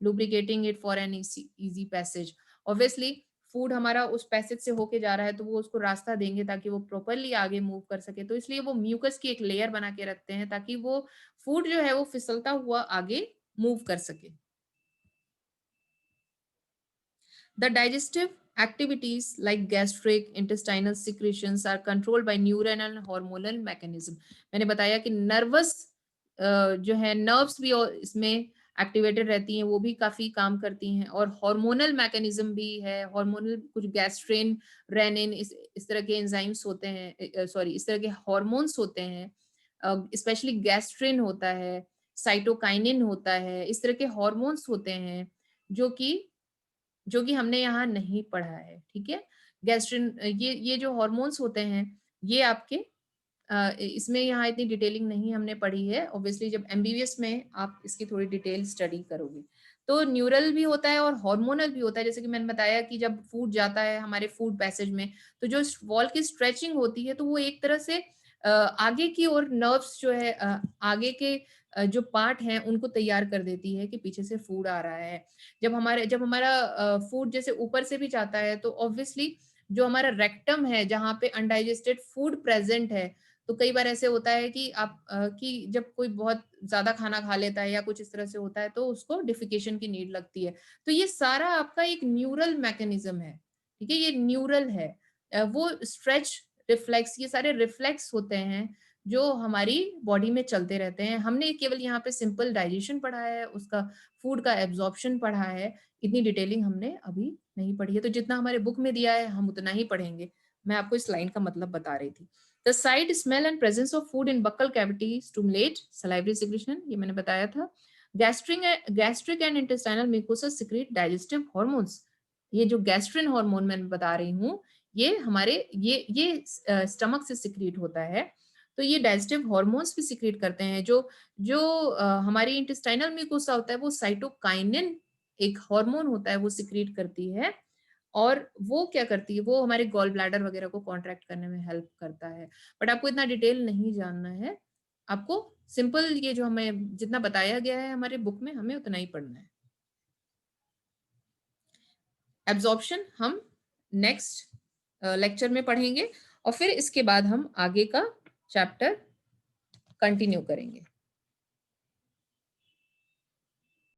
lubricating it for an easy passage. Obviously, food हमारा उस पैसेज से होके जा रहा है तो वो उसको रास्ता देंगे ताकि वो प्रॉपरली आगे मूव कर सके, तो इसलिए वो म्यूकस की एक लेयर बना के रखते हैं ताकि वो फूड जो है वो फिसलता हुआ आगे मूव कर सके। The digestive activities like gastric, intestinal secretions are controlled by neural and hormonal mechanism. मैंने बताया कि नर्वस जो है नर्व्स भी इसमें एक्टिवेटेड रहती हैं, वो भी काफी काम करती हैं, और हार्मोनल मैकेनिज्म भी है। हार्मोनल कुछ गैस्ट्रेन, रेनिन, इस तरह के एंजाइम्स होते हैं, सॉरी इस तरह के हार्मोन्स होते हैं, स्पेशली गैस्ट्रेन होता है, साइटोकाइनिन होता है, इस तरह के हार्मोन्स होते हैं जो कि हमने यहाँ नहीं पढ़ा है, ठीक है। गैस्ट्रिन, ये जो हॉर्मोन्स होते हैं ये आपके इसमें यहाँ इतनी डिटेलिंग नहीं हमने पढ़ी है, ऑब्वियसली जब MBBS में आप इसकी थोड़ी डिटेल स्टडी करोगे। तो न्यूरल भी होता है और हार्मोनल भी होता है, जैसे कि मैंने बताया कि जब फूड जाता है हमारे फूड पैसेज में तो जो वॉल की स्ट्रेचिंग होती है तो वो एक तरह से आगे की और नर्व्स जो है आगे के जो पार्ट हैं उनको तैयार कर देती है कि पीछे से फूड आ रहा है। जब हमारा फूड जैसे ऊपर से भी जाता है तो ऑब्वियसली जो हमारा रेक्टम है जहाँ पे अनडाइजेस्टेड फूड प्रेजेंट है, तो कई बार ऐसे होता है कि कि जब कोई बहुत ज़्यादा खाना खा लेता है या कुछ इस तरह से होता है तो उसको डिफिकेशन की नीड लगती है। तो ये सारा आपका एक न्यूरल मैकेनिज्म है, ठीक है? ये न्यूरल है। वो स्ट्रेच रिफ्लेक्स, ये सारे रिफ्लेक्स होते हैं जो हमारी बॉडी में चलते रहते हैं। हमने केवल यहाँ पे सिंपल डाइजेशन पढ़ा है, उसका फूड का एब्जॉर्प्शन पढ़ा है, इतनी डिटेलिंग हमने अभी नहीं पढ़ी है। तो जितना हमारे बुक में दिया है हम उतना ही पढ़ेंगे। मैं आपको इस लाइन का मतलब बता रही थी। The site, smell and presence of food in buccal cavity stimulate salivary secretion, ये मैंने बताया था। Gastric and intestinal mucosa secrete digestive hormones. ये जो गैस्ट्रिन हार्मोन मैं बता रही हूँ, ये हमारे ये स्टमक से सिक्रीट होता है। तो ये डाइजेस्टिव हार्मोन्स भी सिक्रीट करते हैं। जो जो हमारी इंटेस्टाइनल म्यूकोसा होता है वो साइटोकाइनिन एक हार्मोन होता है, वो सिक्रीट करती है। और वो क्या करती है, वो हमारे गॉल ब्लैडर वगैरह को कॉन्ट्रैक्ट करने में हेल्प करता है। बट आपको इतना डिटेल नहीं जानना है, आपको सिंपल ये जो हमें जितना बताया गया है हमारे बुक में, हमें उतना ही पढ़ना है। एब्जॉर्प्शन हम नेक्स्ट लेक्चर में पढ़ेंगे और फिर इसके बाद हम आगे का चैप्टर कंटिन्यू करेंगे।